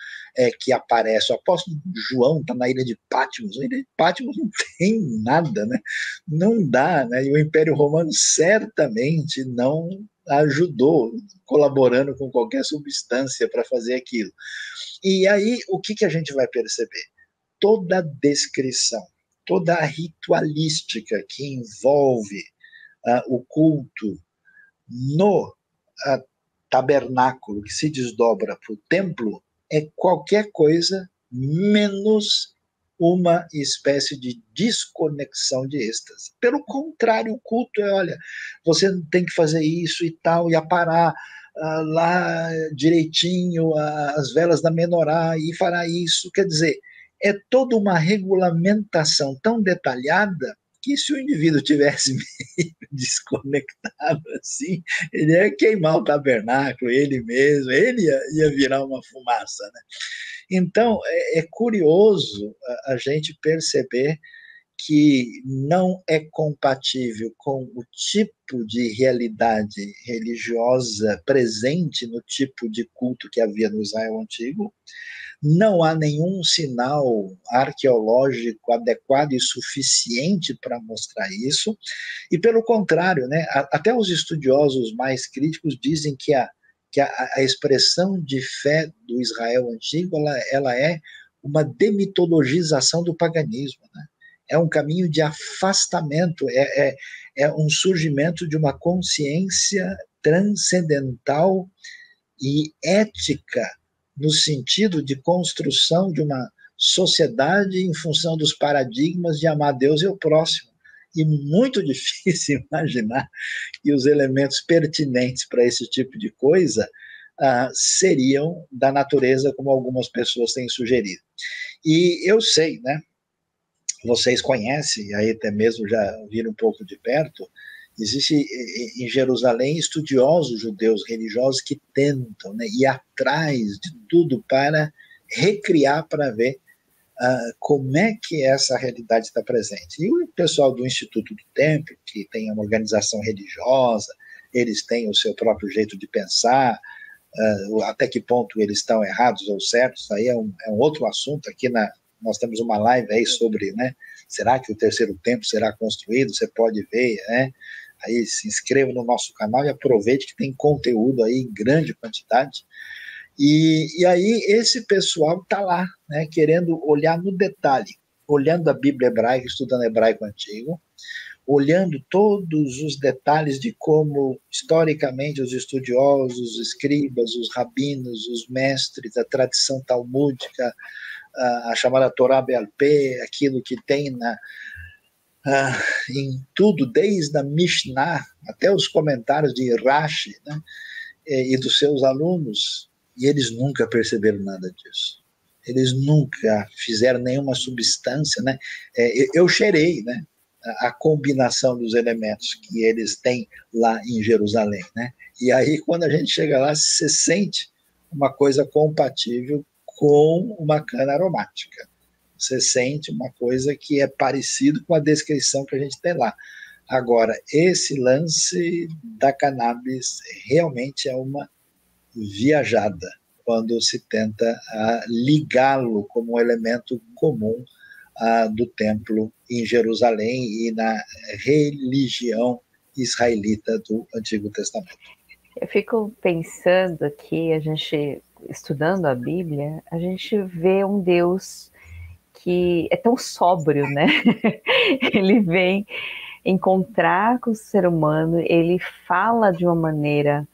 que aparece. O apóstolo João está na ilha de Patmos. A ilha de Patmos não tem nada, né? Não dá, né? E o Império Romano certamente não ajudou, colaborando com qualquer substância para fazer aquilo. E aí, o que a gente vai perceber? Toda a descrição, toda a ritualística que envolve o culto no tabernáculo que se desdobra para o templo é qualquer coisa menos uma espécie de desconexão de êxtase. Pelo contrário, o culto é, olha, você tem que fazer isso e tal, e aparar lá direitinho as velas da menorá, e fará isso. Quer dizer, é toda uma regulamentação tão detalhada que se o indivíduo tivesse meio desconectado assim, ele ia queimar o tabernáculo, ele mesmo, ele ia virar uma fumaça, né? Então, é curioso a gente perceber que não é compatível com o tipo de realidade religiosa presente no tipo de culto que havia no Israel antigo. Não há nenhum sinal arqueológico adequado e suficiente para mostrar isso, e pelo contrário, né, até os estudiosos mais críticos dizem que a expressão de fé do Israel antigo ela é uma demitologização do paganismo, né? É um caminho de afastamento, é um surgimento de uma consciência transcendental e ética, no sentido de construção de uma sociedade em função dos paradigmas de amar Deus e o próximo. E muito difícil imaginar que os elementos pertinentes para esse tipo de coisa seriam da natureza como algumas pessoas têm sugerido. E eu sei, né? Vocês conhecem, aí até mesmo já viram um pouco de perto, Existe em Jerusalém estudiosos judeus religiosos que tentam, né, ir atrás de tudo para recriar, para ver como é que essa realidade está presente. E o pessoal do Instituto do Templo, que tem uma organização religiosa, eles têm o seu próprio jeito de pensar, até que ponto eles estão errados ou certos, aí é um outro assunto. Aqui nós temos uma live aí sobre, né, será que o terceiro templo será construído? Você pode ver, né? Aí se inscreva no nosso canal e aproveite que tem conteúdo aí em grande quantidade. E aí esse pessoal está lá, né, querendo olhar no detalhe, olhando a Bíblia hebraica, estudando hebraico antigo, olhando todos os detalhes de como, historicamente, os estudiosos, os escribas, os rabinos, os mestres, a tradição talmúdica, a chamada Torá Be'al Pé, aquilo que tem em tudo, desde a Mishnah até os comentários de Rashi, né, e dos seus alunos, e eles nunca perceberam nada disso. Eles nunca fizeram nenhuma substância, né? Eu cheirei, né, a combinação dos elementos que eles têm lá em Jerusalém, né? E aí, quando a gente chega lá, você sente uma coisa compatível com uma cana aromática. Você sente uma coisa que é parecido com a descrição que a gente tem lá. Agora, esse lance da cannabis realmente é uma viajada quando se tenta ligá-lo como um elemento comum do templo em Jerusalém e na religião israelita do Antigo Testamento. Eu fico pensando que a gente, estudando a Bíblia, a gente vê um Deus que é tão sóbrio, né? Ele vem encontrar com o ser humano, ele fala de uma maneira,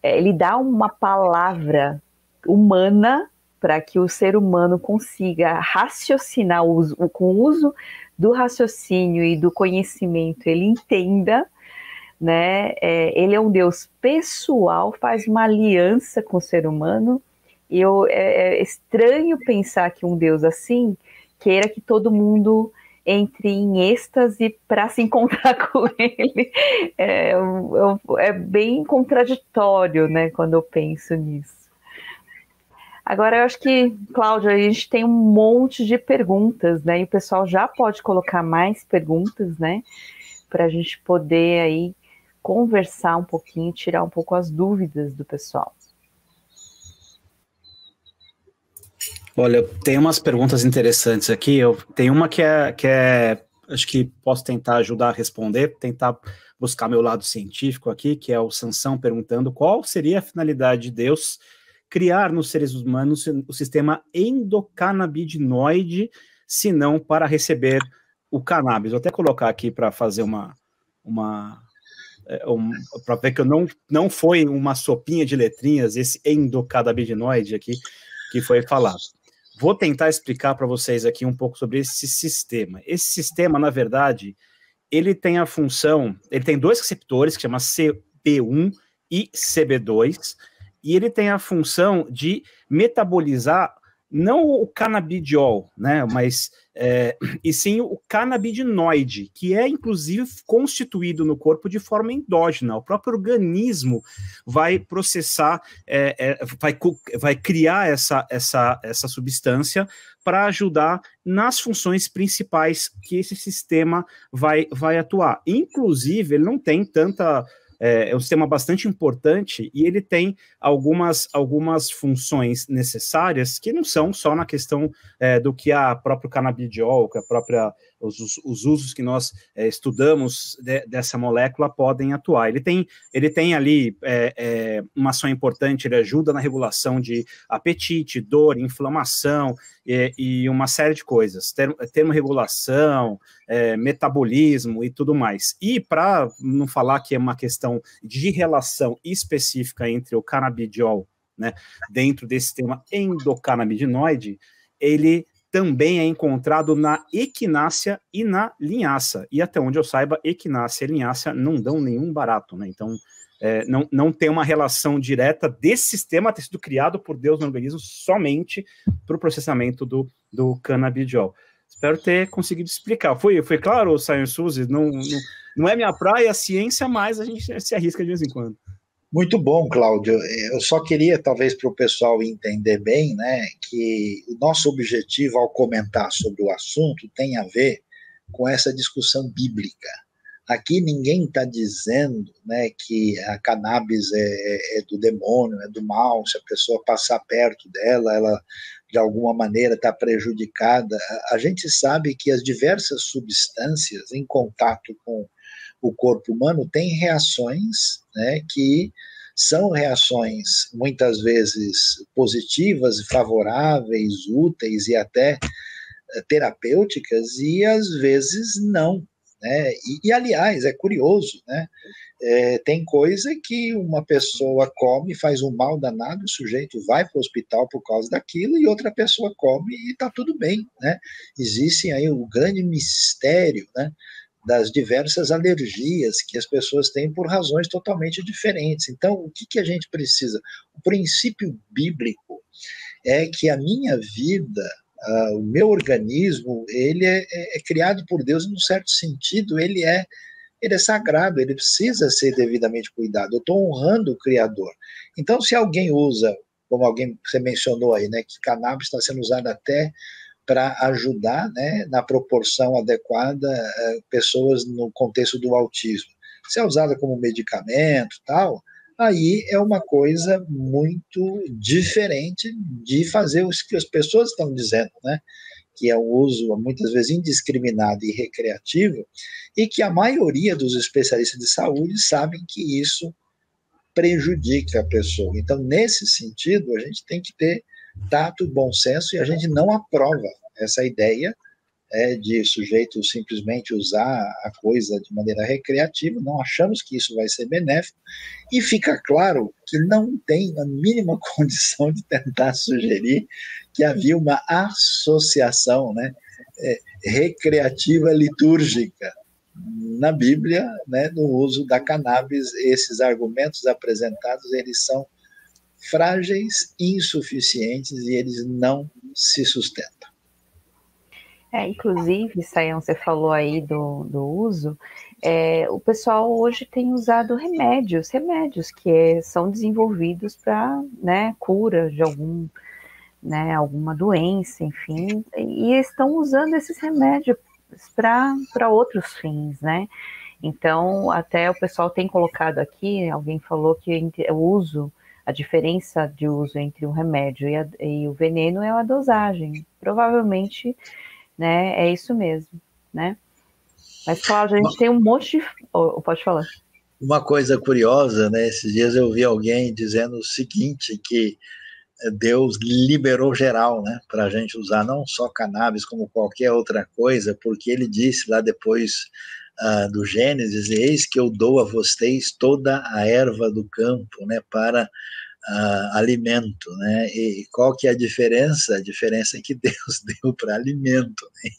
ele dá uma palavra humana para que o ser humano consiga raciocinar com o uso do raciocínio e do conhecimento, ele entenda, né? Ele é um Deus pessoal, faz uma aliança com o ser humano, e é estranho pensar que um Deus assim queira que todo mundo entre em êxtase para se encontrar com ele. É bem contraditório, né, quando eu penso nisso. Agora, eu acho que, Cláudia, a gente tem um monte de perguntas, né, e o pessoal já pode colocar mais perguntas, né, para a gente poder aí conversar um pouquinho, tirar um pouco as dúvidas do pessoal. Olha, tem umas perguntas interessantes aqui. Tem uma que é, acho que posso tentar ajudar a responder, tentar buscar meu lado científico aqui, que é o Sansão perguntando qual seria a finalidade de Deus criar nos seres humanos o sistema endocannabinoide, se não para receber o cannabis. Vou até colocar aqui para fazer para ver que não foi uma sopinha de letrinhas esse endocannabinoide aqui que foi falado. Vou tentar explicar para vocês aqui um pouco sobre esse sistema. Esse sistema, na verdade, ele tem a função, ele tem dois receptores que chama CB1 e CB2, e ele tem a função de metabolizar não o canabidiol, né, mas e sim o canabidinoide, que é inclusive constituído no corpo de forma endógena. O próprio organismo vai processar, vai criar essa substância para ajudar nas funções principais que esse sistema vai atuar. Inclusive, ele não tem tanta... É um sistema bastante importante e ele tem algumas funções necessárias que não são só na questão do que a próprio canabidiol, que os usos que nós estudamos dessa molécula podem atuar. Ele tem ali uma ação importante, ele ajuda na regulação de apetite, dor, inflamação e uma série de coisas, termorregulação, metabolismo e tudo mais. E para não falar que é uma questão de relação específica entre o canabidiol, né, dentro desse sistema endocannabinoide, ele também é encontrado na equinácea e na linhaça. E até onde eu saiba, equinácea e linhaça não dão nenhum barato, né? Então, não tem uma relação direta desse sistema ter sido criado por Deus no organismo somente para o processamento do canabidiol. Espero ter conseguido explicar. Foi claro, Sayão Suzy? não é minha praia, a ciência, mas a gente se arrisca de vez em quando. Muito bom, Cláudio. Eu só queria, talvez, para o pessoal entender bem, né, que o nosso objetivo ao comentar sobre o assunto tem a ver com essa discussão bíblica. Aqui ninguém está dizendo, né, que a cannabis é do demônio, é do mal, se a pessoa passar perto dela, ela de alguma maneira está prejudicada. A gente sabe que as diversas substâncias em contato com o corpo humano têm reações, né, que são reações muitas vezes positivas, favoráveis, úteis e até terapêuticas, e às vezes não. Né? Aliás, é curioso, né? Tem coisa que uma pessoa come, faz um mal danado, o sujeito vai para o hospital por causa daquilo, e outra pessoa come e está tudo bem. Né? Existe aí o grande mistério, né, das diversas alergias que as pessoas têm por razões totalmente diferentes. Então, o que a gente precisa? O princípio bíblico é que a minha vida, o meu organismo, ele é criado por Deus num certo sentido, ele é sagrado, ele precisa ser devidamente cuidado. Eu estou honrando o Criador. Então, se alguém usa, como alguém você mencionou aí, né, que cannabis está sendo usado até para ajudar, né, na proporção adequada, pessoas no contexto do autismo. Se é usada como medicamento, tal, aí é uma coisa muito diferente de fazer o que as pessoas estão dizendo, né? Que é um uso muitas vezes indiscriminado e recreativo, e que a maioria dos especialistas de saúde sabem que isso prejudica a pessoa. Então, nesse sentido, a gente tem que ter tato e bom senso, e a gente não aprova essa ideia de sujeito simplesmente usar a coisa de maneira recreativa, não achamos que isso vai ser benéfico, e fica claro que não tem a mínima condição de tentar sugerir que havia uma associação, né, recreativa litúrgica na Bíblia, né, no uso da cannabis. Esses argumentos apresentados, eles são frágeis, insuficientes, e eles não se sustentam. Inclusive, Sayão, você falou aí do uso, o pessoal hoje tem usado remédios que são desenvolvidos para, né, cura de alguma doença, enfim, e estão usando esses remédios para outros fins, né? Então, até o pessoal tem colocado aqui, alguém falou que a diferença de uso entre o remédio e o veneno é a dosagem. Provavelmente, né, é isso mesmo, né? Mas, Cláudia, a gente tem um monte de... pode falar. Uma coisa curiosa, né? Esses dias eu vi alguém dizendo o seguinte, que Deus liberou geral, né, para a gente usar não só cannabis como qualquer outra coisa, porque ele disse lá depois do Gênesis: eis que eu dou a vocês toda a erva do campo, né, para alimento, né? E qual que é a diferença? A diferença é que Deus deu para alimento, né?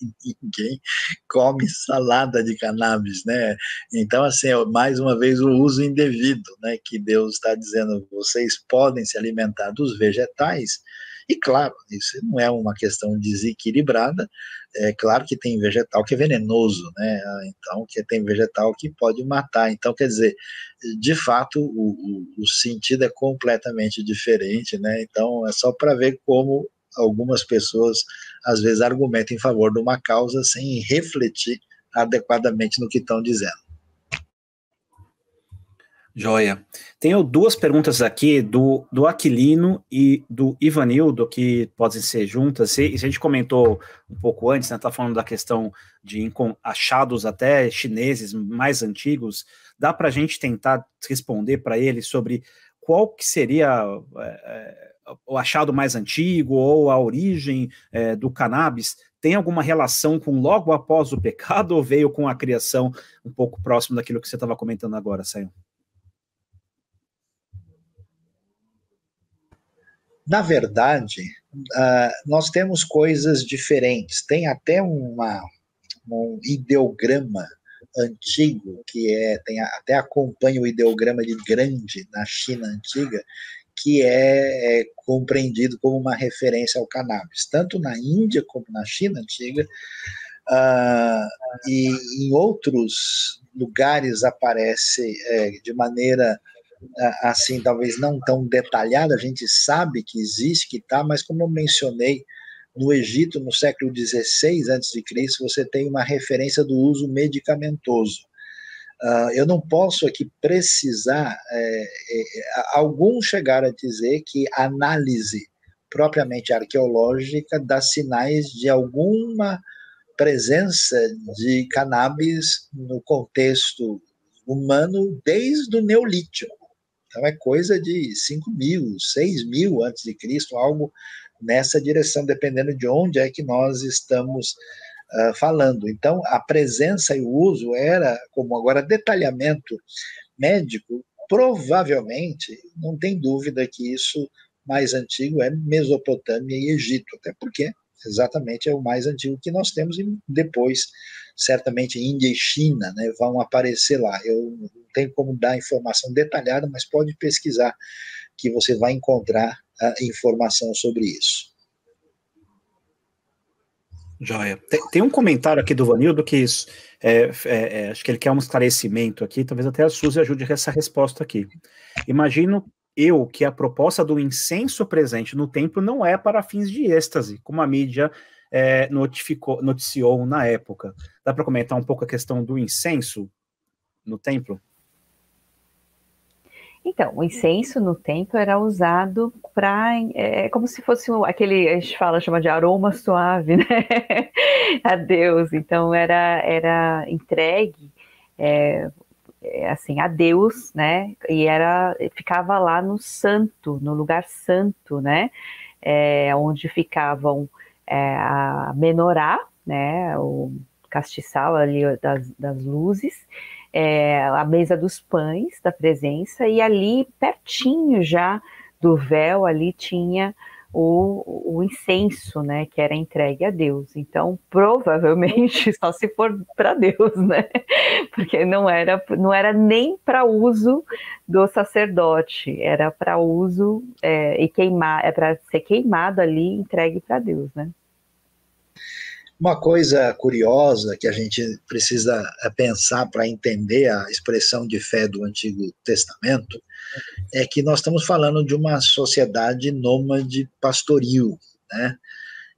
Ninguém come salada de cannabis, né? Então, assim, mais uma vez o uso indevido, né? Que Deus está dizendo: vocês podem se alimentar dos vegetais. E claro, isso não é uma questão desequilibrada. É claro que tem vegetal que é venenoso, né? Então, que tem vegetal que pode matar. Então, quer dizer, de fato, o sentido é completamente diferente, né? Então, é só para ver como algumas pessoas, às vezes, argumentam em favor de uma causa sem refletir adequadamente no que estão dizendo. Joia. Tenho duas perguntas aqui do Aquilino e do Ivanildo, que podem ser juntas. E a gente comentou um pouco antes, né? Tá falando da questão de achados até chineses mais antigos. Dá para a gente tentar responder para ele sobre qual que seria o achado mais antigo ou a origem do cannabis? Tem alguma relação com logo após o pecado ou veio com a criação um pouco próximo daquilo que você estava comentando agora, Sayão? Na verdade, nós temos coisas diferentes. Tem até um ideograma antigo, até acompanha o ideograma de grande na China antiga, que é compreendido como uma referência ao cannabis. Tanto na Índia como na China antiga, E em outros lugares aparece de maneira assim, talvez não tão detalhada, a gente sabe que existe, que está, mas como eu mencionei, no Egito, no século XVI a.C., você tem uma referência do uso medicamentoso. Eu não posso aqui precisar, alguns chegaram a dizer que a análise propriamente arqueológica dá sinais de alguma presença de cannabis no contexto humano desde o Neolítico. Então é coisa de 5.000, 6.000 antes de Cristo, algo nessa direção, dependendo de onde é que nós estamos falando. Então, a presença e o uso era, como agora, detalhamento médico, provavelmente, não tem dúvida que isso mais antigo é Mesopotâmia e Egito, até porque exatamente é o mais antigo que nós temos, e depois, certamente, Índia e China, né, vão aparecer lá. Eu não tenho como dar informação detalhada, mas pode pesquisar, que você vai encontrar informação sobre isso. Joia. Tem um comentário aqui do Vanildo que acho que ele quer um esclarecimento aqui, talvez até a Suzy ajude essa resposta aqui. Imagino eu que a proposta do incenso presente no templo não é para fins de êxtase, como a mídia noticiou na época. Dá para comentar um pouco a questão do incenso no templo? Então, o incenso no templo era usado para, como se fosse aquele, a gente chama de aroma suave, né, a Deus. Então era entregue, assim, a Deus, né, e ficava lá no santo, no lugar santo, né, onde ficavam a menorá, né, o castiçal ali das luzes, a mesa dos pães da presença, e ali pertinho já do véu ali tinha o incenso, né, que era entregue a Deus. Então, provavelmente só se for para Deus, né, porque não era nem para uso do sacerdote, era para uso para ser queimado ali, entregue para Deus, né. Uma coisa curiosa que a gente precisa pensar para entender a expressão de fé do Antigo Testamento é que nós estamos falando de uma sociedade nômade pastoril, né?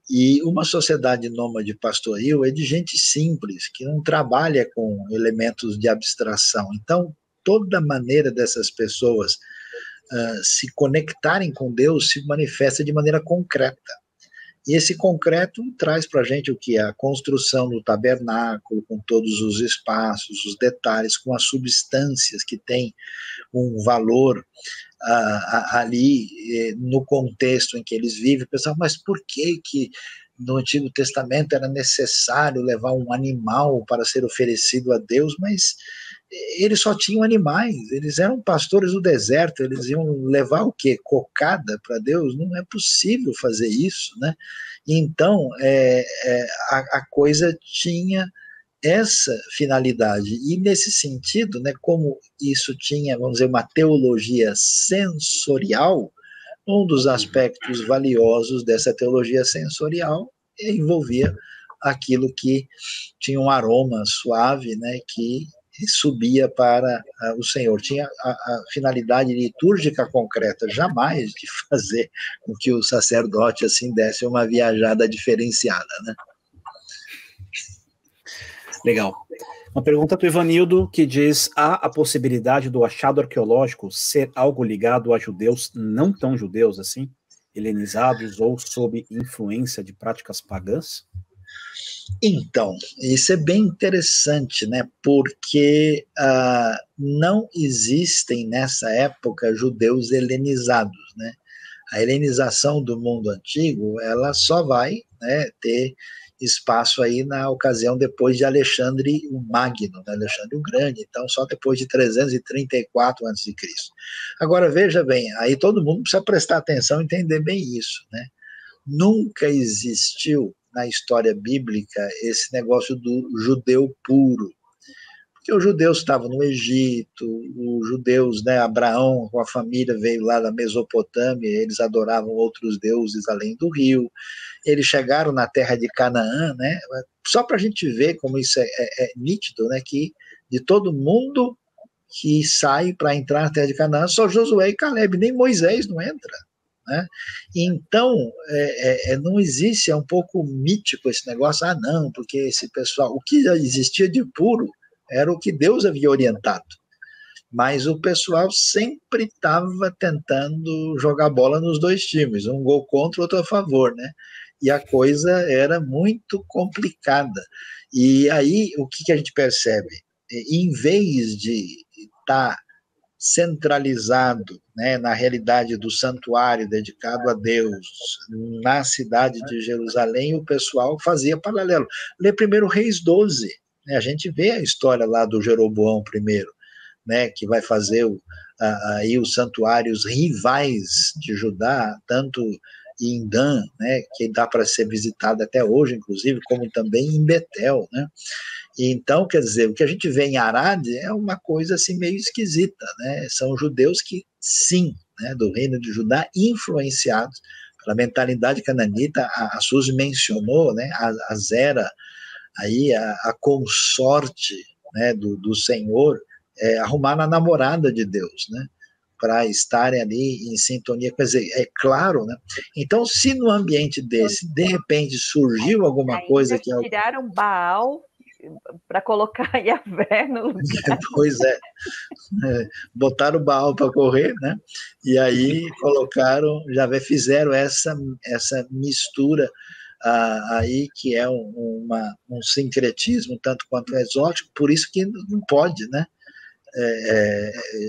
E uma sociedade nômade pastoril é de gente simples, que não trabalha com elementos de abstração. Então, toda maneira dessas pessoas se conectarem com Deus se manifesta de maneira concreta. E esse concreto traz para a gente o que? A construção do tabernáculo, com todos os espaços, os detalhes, com as substâncias que têm um valor ali no contexto em que eles vivem. Pessoal, mas por que no Antigo Testamento era necessário levar um animal para ser oferecido a Deus? Mas eles só tinham animais, eles eram pastores do deserto, eles iam levar o quê? Cocada para Deus? Não é possível fazer isso, né? Então, a coisa tinha essa finalidade, e nesse sentido, né, como isso tinha, vamos dizer, uma teologia sensorial, um dos aspectos valiosos dessa teologia sensorial envolvia aquilo que tinha um aroma suave, né, que subia para o Senhor. Tinha a finalidade litúrgica concreta, jamais de fazer com que o sacerdote assim desse uma viajada diferenciada, né? Legal. Uma pergunta do Ivanildo, que diz: há a possibilidade do achado arqueológico ser algo ligado a judeus não tão judeus assim, helenizados ou sob influência de práticas pagãs? Então, isso é bem interessante, né? Porque não existem nessa época judeus helenizados, né? A helenização do mundo antigo, ela só vai, né, ter espaço aí na ocasião depois de Alexandre o Magno, né, Alexandre o Grande, então só depois de 334 a.C. Agora, veja bem, aí todo mundo precisa prestar atenção e entender bem isso, né? Nunca existiu na história bíblica esse negócio do judeu puro, Porque os judeus estavam no Egito, os judeus, né, Abraão com a família veio lá da Mesopotâmia, eles adoravam outros deuses além do rio, eles chegaram na terra de Canaã, né, só para a gente ver como isso é nítido, né, que de todo mundo que sai para entrar na terra de Canaã, só Josué e Caleb, nem Moisés não entra. Né? Então, não existe, é um pouco mítico esse negócio, não, porque esse pessoal, o que já existia de puro era o que Deus havia orientado, mas o pessoal sempre estava tentando jogar bola nos dois times, um gol contra, outro a favor, né? E a coisa era muito complicada. E aí, o que a gente percebe? Em vez de estar centralizado, né, na realidade do santuário dedicado a Deus, na cidade de Jerusalém, o pessoal fazia paralelo. Lê primeiro Reis 12, né, a gente vê a história lá do Jeroboão primeiro, né, que vai fazer aí os santuários rivais de Judá, tanto em Dan, né, que dá para ser visitado até hoje, inclusive, como também em Betel, né? Então, quer dizer, o que a gente vê em Arad é uma coisa assim meio esquisita, né? São judeus que, sim, né, do reino de Judá, influenciados pela mentalidade cananita. A Suzy mencionou, né, a Zera, aí a consorte, né, do Senhor, arrumaram a namorada de Deus, né? Para estarem ali em sintonia, quer dizer, é claro, né? Então, se no ambiente desse, de repente, surgiu alguma coisa que... tiraram Baal para colocar Yahvé no lugar. Pois botaram o Baal para correr, né? E aí colocaram, já fizeram essa mistura aí, que é um sincretismo tanto quanto exótico, por isso que não pode, né?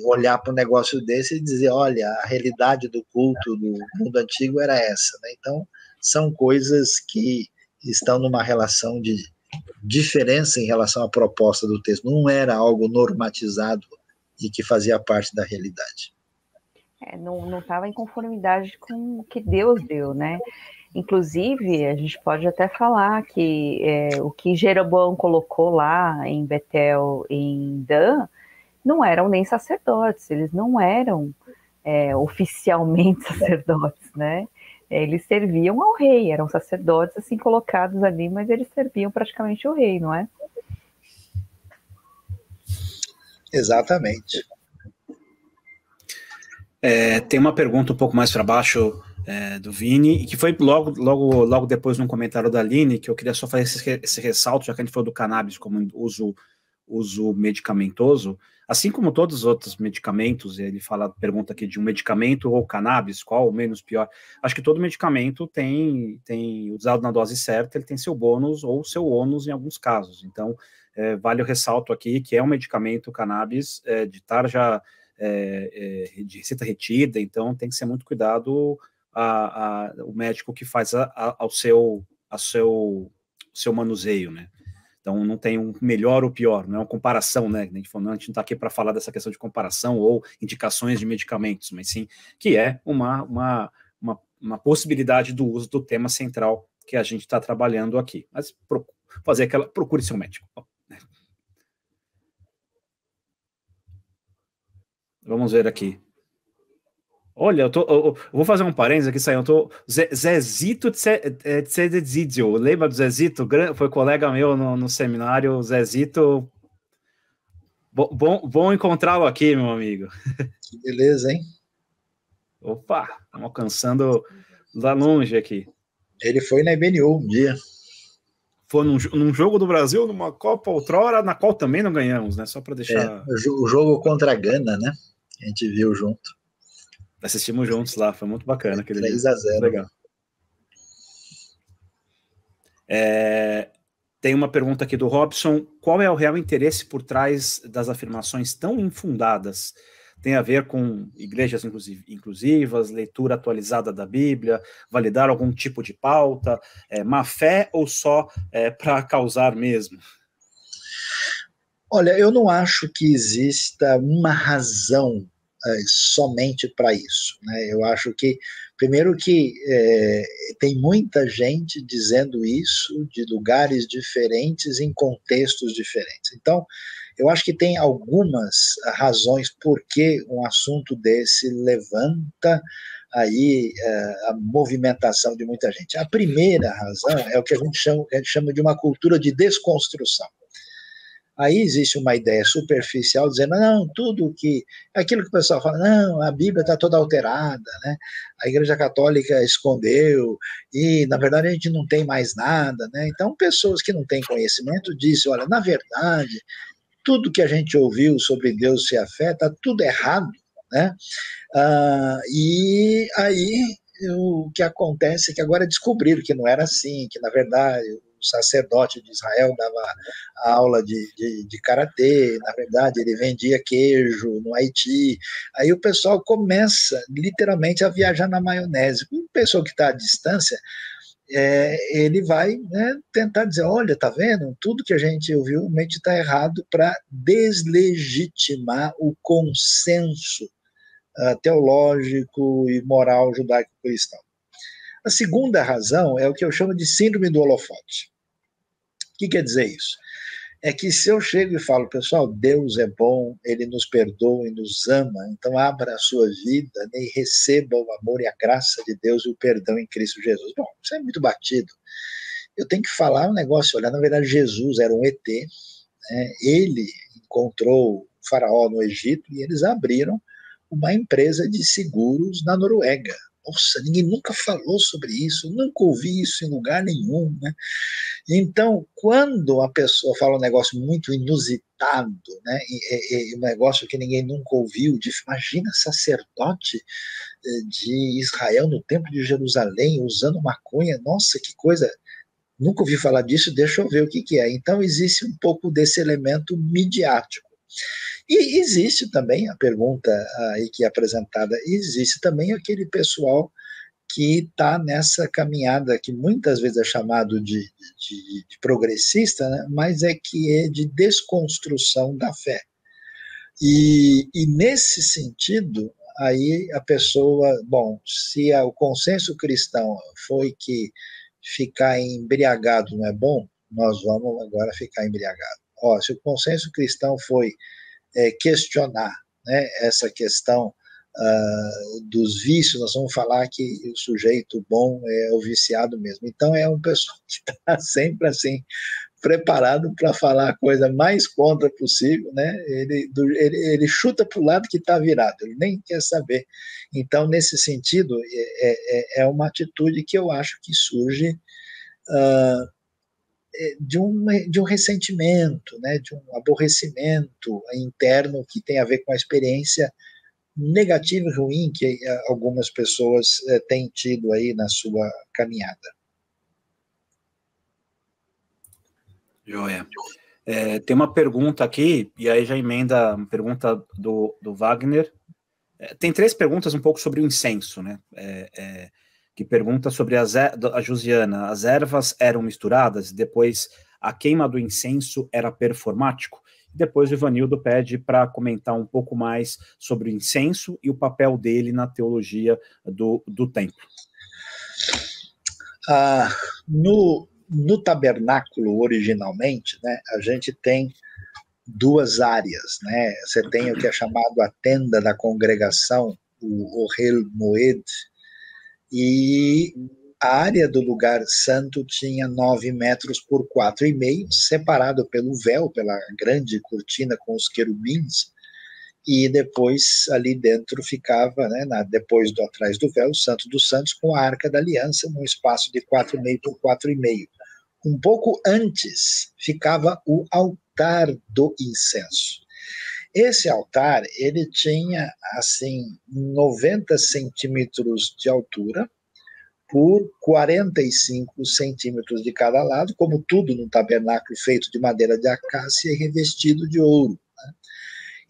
Olhar para um negócio desse e dizer, olha, a realidade do culto do mundo antigo era essa, né? Então, são coisas que estão numa relação de diferença em relação à proposta do texto, não era algo normatizado e que fazia parte da realidade. Não estava em conformidade com o que Deus deu, né? Inclusive, a gente pode até falar que o que Jeroboão colocou lá em Betel, em Dan, não eram nem sacerdotes, eles não eram oficialmente sacerdotes, né? Eles serviam ao rei, eram sacerdotes assim colocados ali, mas eles serviam praticamente o rei, não é? Exatamente. Tem uma pergunta um pouco mais para baixo do Vini, que foi logo depois num comentário da Aline, que eu queria só fazer esse ressalto, já que a gente falou do cannabis como uso medicamentoso. Assim como todos os outros medicamentos, ele pergunta aqui de um medicamento ou cannabis, qual o menos pior. Acho que todo medicamento tem usado na dose certa, ele tem seu bônus ou seu ônus em alguns casos. Então, vale o ressalto aqui que é um medicamento cannabis de tarja de receita retida, então tem que ser muito cuidado o médico que faz o seu manuseio, né? Então, não tem um melhor ou pior, não é uma comparação, né? A gente não está aqui para falar dessa questão de comparação ou indicações de medicamentos, mas sim que é uma possibilidade do uso do tema central que a gente está trabalhando aqui. Mas procure seu médico. Vamos ver aqui. Olha, eu vou fazer um parênteses aqui, Sayão. Zezito Tsedezidio. Lembra do Zezito? Foi colega meu no seminário. Zezito. Bom encontrá-lo aqui, meu amigo. Que beleza, hein? Opa, estamos alcançando lá longe aqui. Ele foi na IBNU um dia. Foi num jogo do Brasil, numa Copa outrora, na qual também não ganhamos, né? Só para deixar. O jogo contra a Gana, né? A gente viu junto. Assistimos juntos lá, foi muito bacana aquele 3-0. Legal. Tem uma pergunta aqui do Robson. Qual é o real interesse por trás das afirmações tão infundadas? Tem a ver com igrejas inclusivas, leitura atualizada da Bíblia, validar algum tipo de pauta, má fé ou só para causar mesmo? Olha, eu não acho que exista uma razão somente para isso, né? Eu acho que, primeiro que tem muita gente dizendo isso de lugares diferentes, em contextos diferentes. Então, eu acho que tem algumas razões por que um assunto desse levanta aí a movimentação de muita gente. A primeira razão é o que a gente chama de uma cultura de desconstrução. Aí existe uma ideia superficial dizendo, não, tudo que... Aquilo que o pessoal fala, não, a Bíblia está toda alterada, né? A Igreja Católica escondeu, e na verdade a gente não tem mais nada, né? Então pessoas que não têm conhecimento dizem, olha, na verdade, tudo que a gente ouviu sobre Deus e a fé está tudo errado, né? E aí o que acontece é que agora descobriram que não era assim, que na verdade o sacerdote de Israel dava aula de karatê, na verdade ele vendia queijo no Haiti. Aí o pessoal começa literalmente a viajar na maionese. O pessoal que está à distância, ele vai, né, tentar dizer, olha, tá vendo? Tudo que a gente ouviu realmente está errado, para deslegitimar o consenso teológico e moral judaico-cristão. A segunda razão é o que eu chamo de síndrome do holofote. O que quer dizer isso? É que se eu chego e falo, pessoal, Deus é bom, Ele nos perdoa e nos ama, então abra a sua vida, né, e receba o amor e a graça de Deus e o perdão em Cristo Jesus. Bom, isso é muito batido. Eu tenho que falar um negócio, olha, na verdade Jesus era um ET, né, ele encontrou o faraó no Egito e eles abriram uma empresa de seguros na Noruega. Nossa, ninguém nunca falou sobre isso, nunca ouvi isso em lugar nenhum, né? Então, quando a pessoa fala um negócio muito inusitado, né, um negócio que ninguém nunca ouviu, imagina sacerdote de Israel no templo de Jerusalém usando maconha, nossa, que coisa, nunca ouvi falar disso, deixa eu ver o que é. Então, existe um pouco desse elemento midiático. E existe também, a pergunta aí que é apresentada, existe também aquele pessoal que está nessa caminhada que muitas vezes é chamado de progressista, né? Mas é que é de desconstrução da fé. E nesse sentido, aí a pessoa, bom, se o consenso cristão foi que ficar embriagado não é bom, nós vamos agora ficar embriagado. Se o consenso cristão foi questionar, né, essa questão dos vícios, nós vamos falar que o sujeito bom é o viciado mesmo. Então é um pessoal que está sempre assim, preparado para falar a coisa mais contra possível, né? Ele chuta para o lado que está virado, ele nem quer saber. Então, nesse sentido, é uma atitude que eu acho que surge de um ressentimento, né, de um aborrecimento interno que tem a ver com a experiência negativa e ruim que algumas pessoas têm tido aí na sua caminhada. Joia. Tem uma pergunta aqui, e aí já emenda uma pergunta do Wagner. Tem 3 perguntas um pouco sobre o incenso, né? Que pergunta sobre a Josiana, as ervas eram misturadas, depois a queima do incenso era performático? Depois o Ivanildo pede para comentar um pouco mais sobre o incenso e o papel dele na teologia do templo. No tabernáculo, originalmente, né, a gente tem 2 áreas, né? Você tem o que é chamado a tenda da congregação, o Ohel Moed, e a área do lugar santo tinha 9 metros por 4,5, separado pelo véu, pela grande cortina com os querubins, e depois ali dentro ficava, né, depois atrás do véu, o Santo dos Santos com a Arca da Aliança, num espaço de 4,5 por 4,5. Um pouco antes ficava o altar do incenso. Esse altar, ele tinha, assim, 90 centímetros de altura por 45 centímetros de cada lado, como tudo num tabernáculo feito de madeira de acácia e revestido de ouro, né?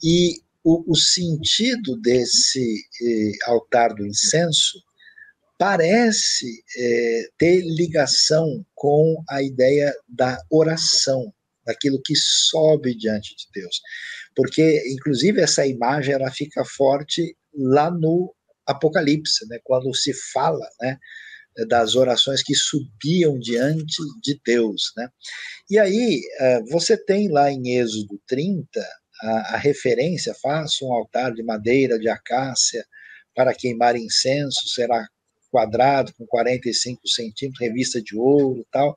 E o sentido desse altar do incenso parece ter ligação com a ideia da oração, daquilo que sobe diante de Deus. Porque, inclusive, essa imagem ela fica forte lá no Apocalipse, né, quando se fala, né, das orações que subiam diante de Deus, né? E aí, você tem lá em Êxodo 30 a referência, faça um altar de madeira de acácia para queimar incenso, será quadrado com 45 centímetros, revista de ouro e tal,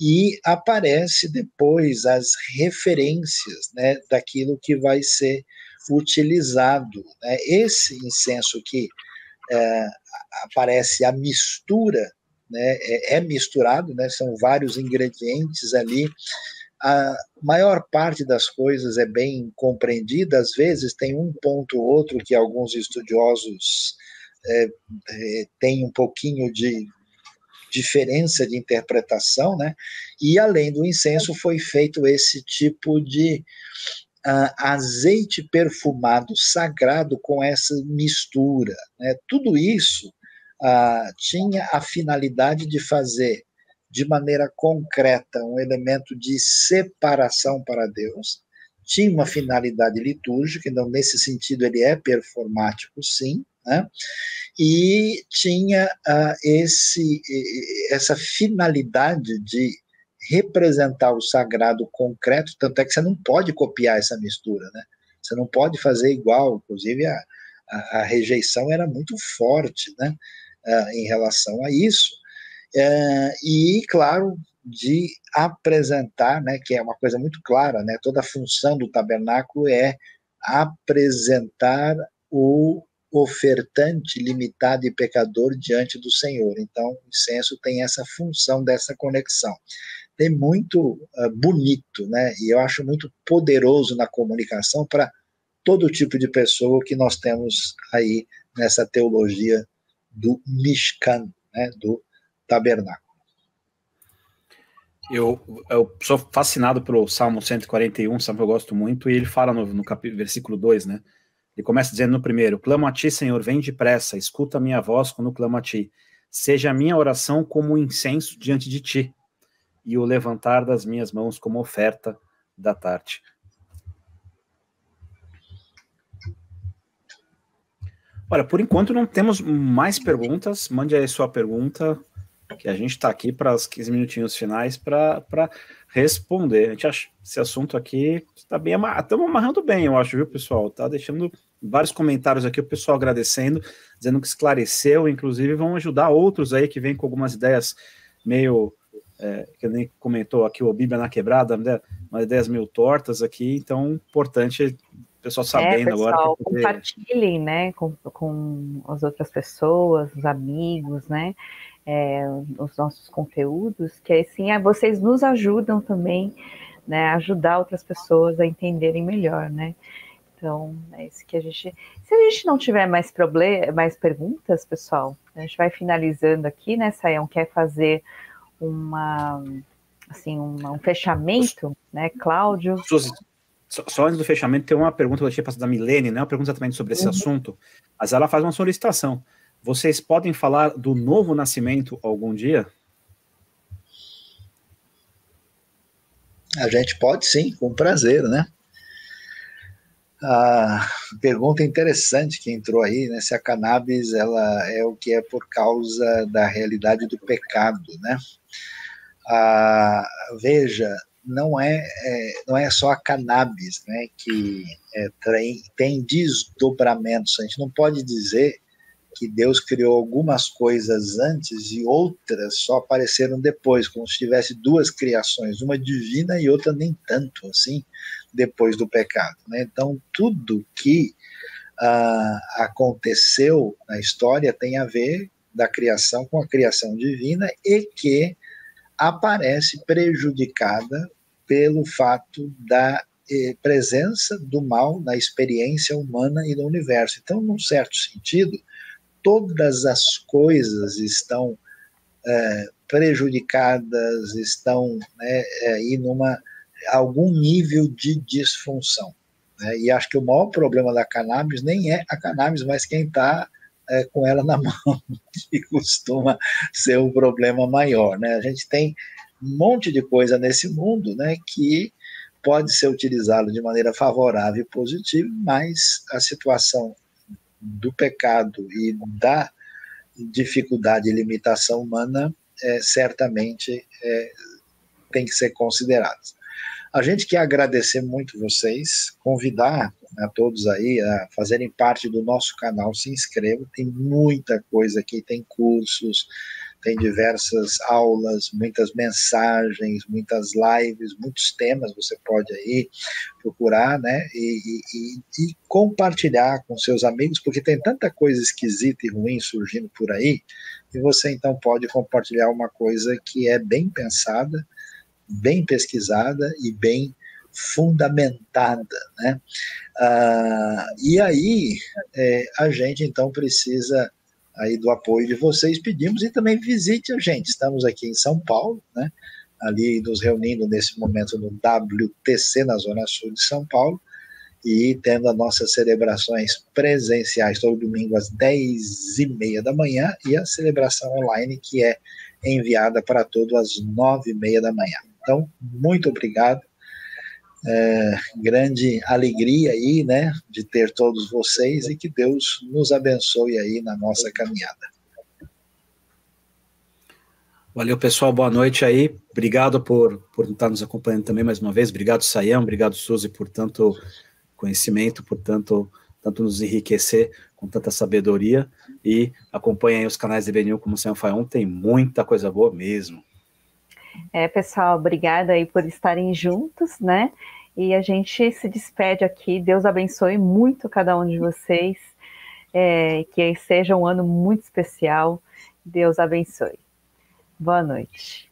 e aparece depois as referências, né, daquilo que vai ser utilizado, né? Esse incenso que aparece a mistura, né, é misturado, né, são vários ingredientes ali. A maior parte das coisas é bem compreendida, às vezes tem um ponto ou outro que alguns estudiosos têm um pouquinho de diferença de interpretação, né? E além do incenso foi feito esse tipo de azeite perfumado sagrado com essa mistura, né? Tudo isso tinha a finalidade de fazer de maneira concreta um elemento de separação para Deus, tinha uma finalidade litúrgica, então nesse sentido ele é performático, sim, né? E tinha essa finalidade de representar o sagrado concreto, tanto é que você não pode copiar essa mistura, né? Você não pode fazer igual, inclusive a rejeição era muito forte, né, em relação a isso, e, claro, de apresentar, né, que é uma coisa muito clara, né, toda a função do tabernáculo é apresentar o ofertante limitado e pecador diante do Senhor. Então, o incenso tem essa função dessa conexão. É muito bonito, né? E eu acho muito poderoso na comunicação para todo tipo de pessoa que nós temos aí nessa teologia do Mishkan, né? Do tabernáculo. Eu sou fascinado pelo Salmo 141, sabe, eu gosto muito, e ele fala no versículo 2, né? Ele começa dizendo no primeiro: clamo a ti, Senhor, vem depressa, escuta a minha voz quando clamo a ti. Seja a minha oração como incenso diante de ti, e o levantar das minhas mãos como oferta da tarde. Olha, por enquanto não temos mais perguntas. Mande aí sua pergunta, que a gente está aqui para os 15 minutinhos finais para responder. A gente acha esse assunto aqui está bem estamos amarrando bem, eu acho, viu, pessoal? Tá deixando vários comentários aqui, o pessoal agradecendo, dizendo que esclareceu, inclusive vão ajudar outros aí que vêm com algumas ideias meio... que nem comentou aqui, o Bíblia na Quebrada, né? Umas ideias meio tortas aqui, então importante o pessoal sabendo pessoal, agora. Poder... compartilhem, né, com as outras pessoas, os amigos, né, os nossos conteúdos, que assim vocês nos ajudam também, né, a ajudar outras pessoas a entenderem melhor, né. Então, é isso que a gente... Se a gente não tiver mais perguntas, pessoal, a gente vai finalizando aqui, né, Sayão, quer fazer um fechamento, né, Cláudio? Só antes do fechamento, tem uma pergunta que eu tinha passado da Milene, né, uma pergunta exatamente sobre esse assunto, mas ela faz uma solicitação. Vocês podem falar do novo nascimento algum dia? A gente pode sim, com prazer, né? A pergunta interessante que entrou aí, né, se a cannabis ela é o que é por causa da realidade do pecado, né? Veja, não é só a cannabis, né, que tem desdobramentos. A gente não pode dizer que Deus criou algumas coisas antes e outras só apareceram depois, como se tivesse duas criações, uma divina e outra nem tanto assim, depois do pecado, né? Então, tudo que aconteceu na história tem a ver da criação com a criação divina e que aparece prejudicada pelo fato da presença do mal na experiência humana e no universo. Então, num certo sentido, todas as coisas estão prejudicadas, estão, né, aí algum nível de disfunção, né? E acho que o maior problema da cannabis nem é a cannabis, mas quem está com ela na mão, que costuma ser o problema maior, né? A gente tem um monte de coisa nesse mundo, né, que pode ser utilizado de maneira favorável e positiva, mas a situação do pecado e da dificuldade e limitação humana certamente tem que ser considerada. A gente quer agradecer muito vocês, convidar a todos aí a fazerem parte do nosso canal, se inscrevam, tem muita coisa aqui, tem cursos, tem diversas aulas, muitas mensagens, muitas lives, muitos temas, você pode aí procurar, né, e compartilhar com seus amigos, porque tem tanta coisa esquisita e ruim surgindo por aí, e você então pode compartilhar uma coisa que é bem pensada, bem pesquisada e bem fundamentada, né? E aí a gente então precisa aí do apoio de vocês, pedimos, e também visite a gente, estamos aqui em São Paulo, né? Ali nos reunindo nesse momento no WTC, na Zona Sul de São Paulo, e tendo as nossas celebrações presenciais todo domingo às 10h30 da manhã, e a celebração online que é enviada para todos às 9h30 da manhã. Então, muito obrigado, grande alegria aí, né, de ter todos vocês, e que Deus nos abençoe aí na nossa caminhada. Valeu, pessoal, boa noite aí, obrigado por estar nos acompanhando também mais uma vez, obrigado, Sayão, obrigado, Suzy, por tanto conhecimento, por tanto nos enriquecer com tanta sabedoria, e acompanhem os canais de IBNU, como o Sayão falou, tem muita coisa boa mesmo. Pessoal, obrigada aí por estarem juntos, né? E a gente se despede aqui. Deus abençoe muito cada um de vocês. Que seja um ano muito especial. Deus abençoe. Boa noite.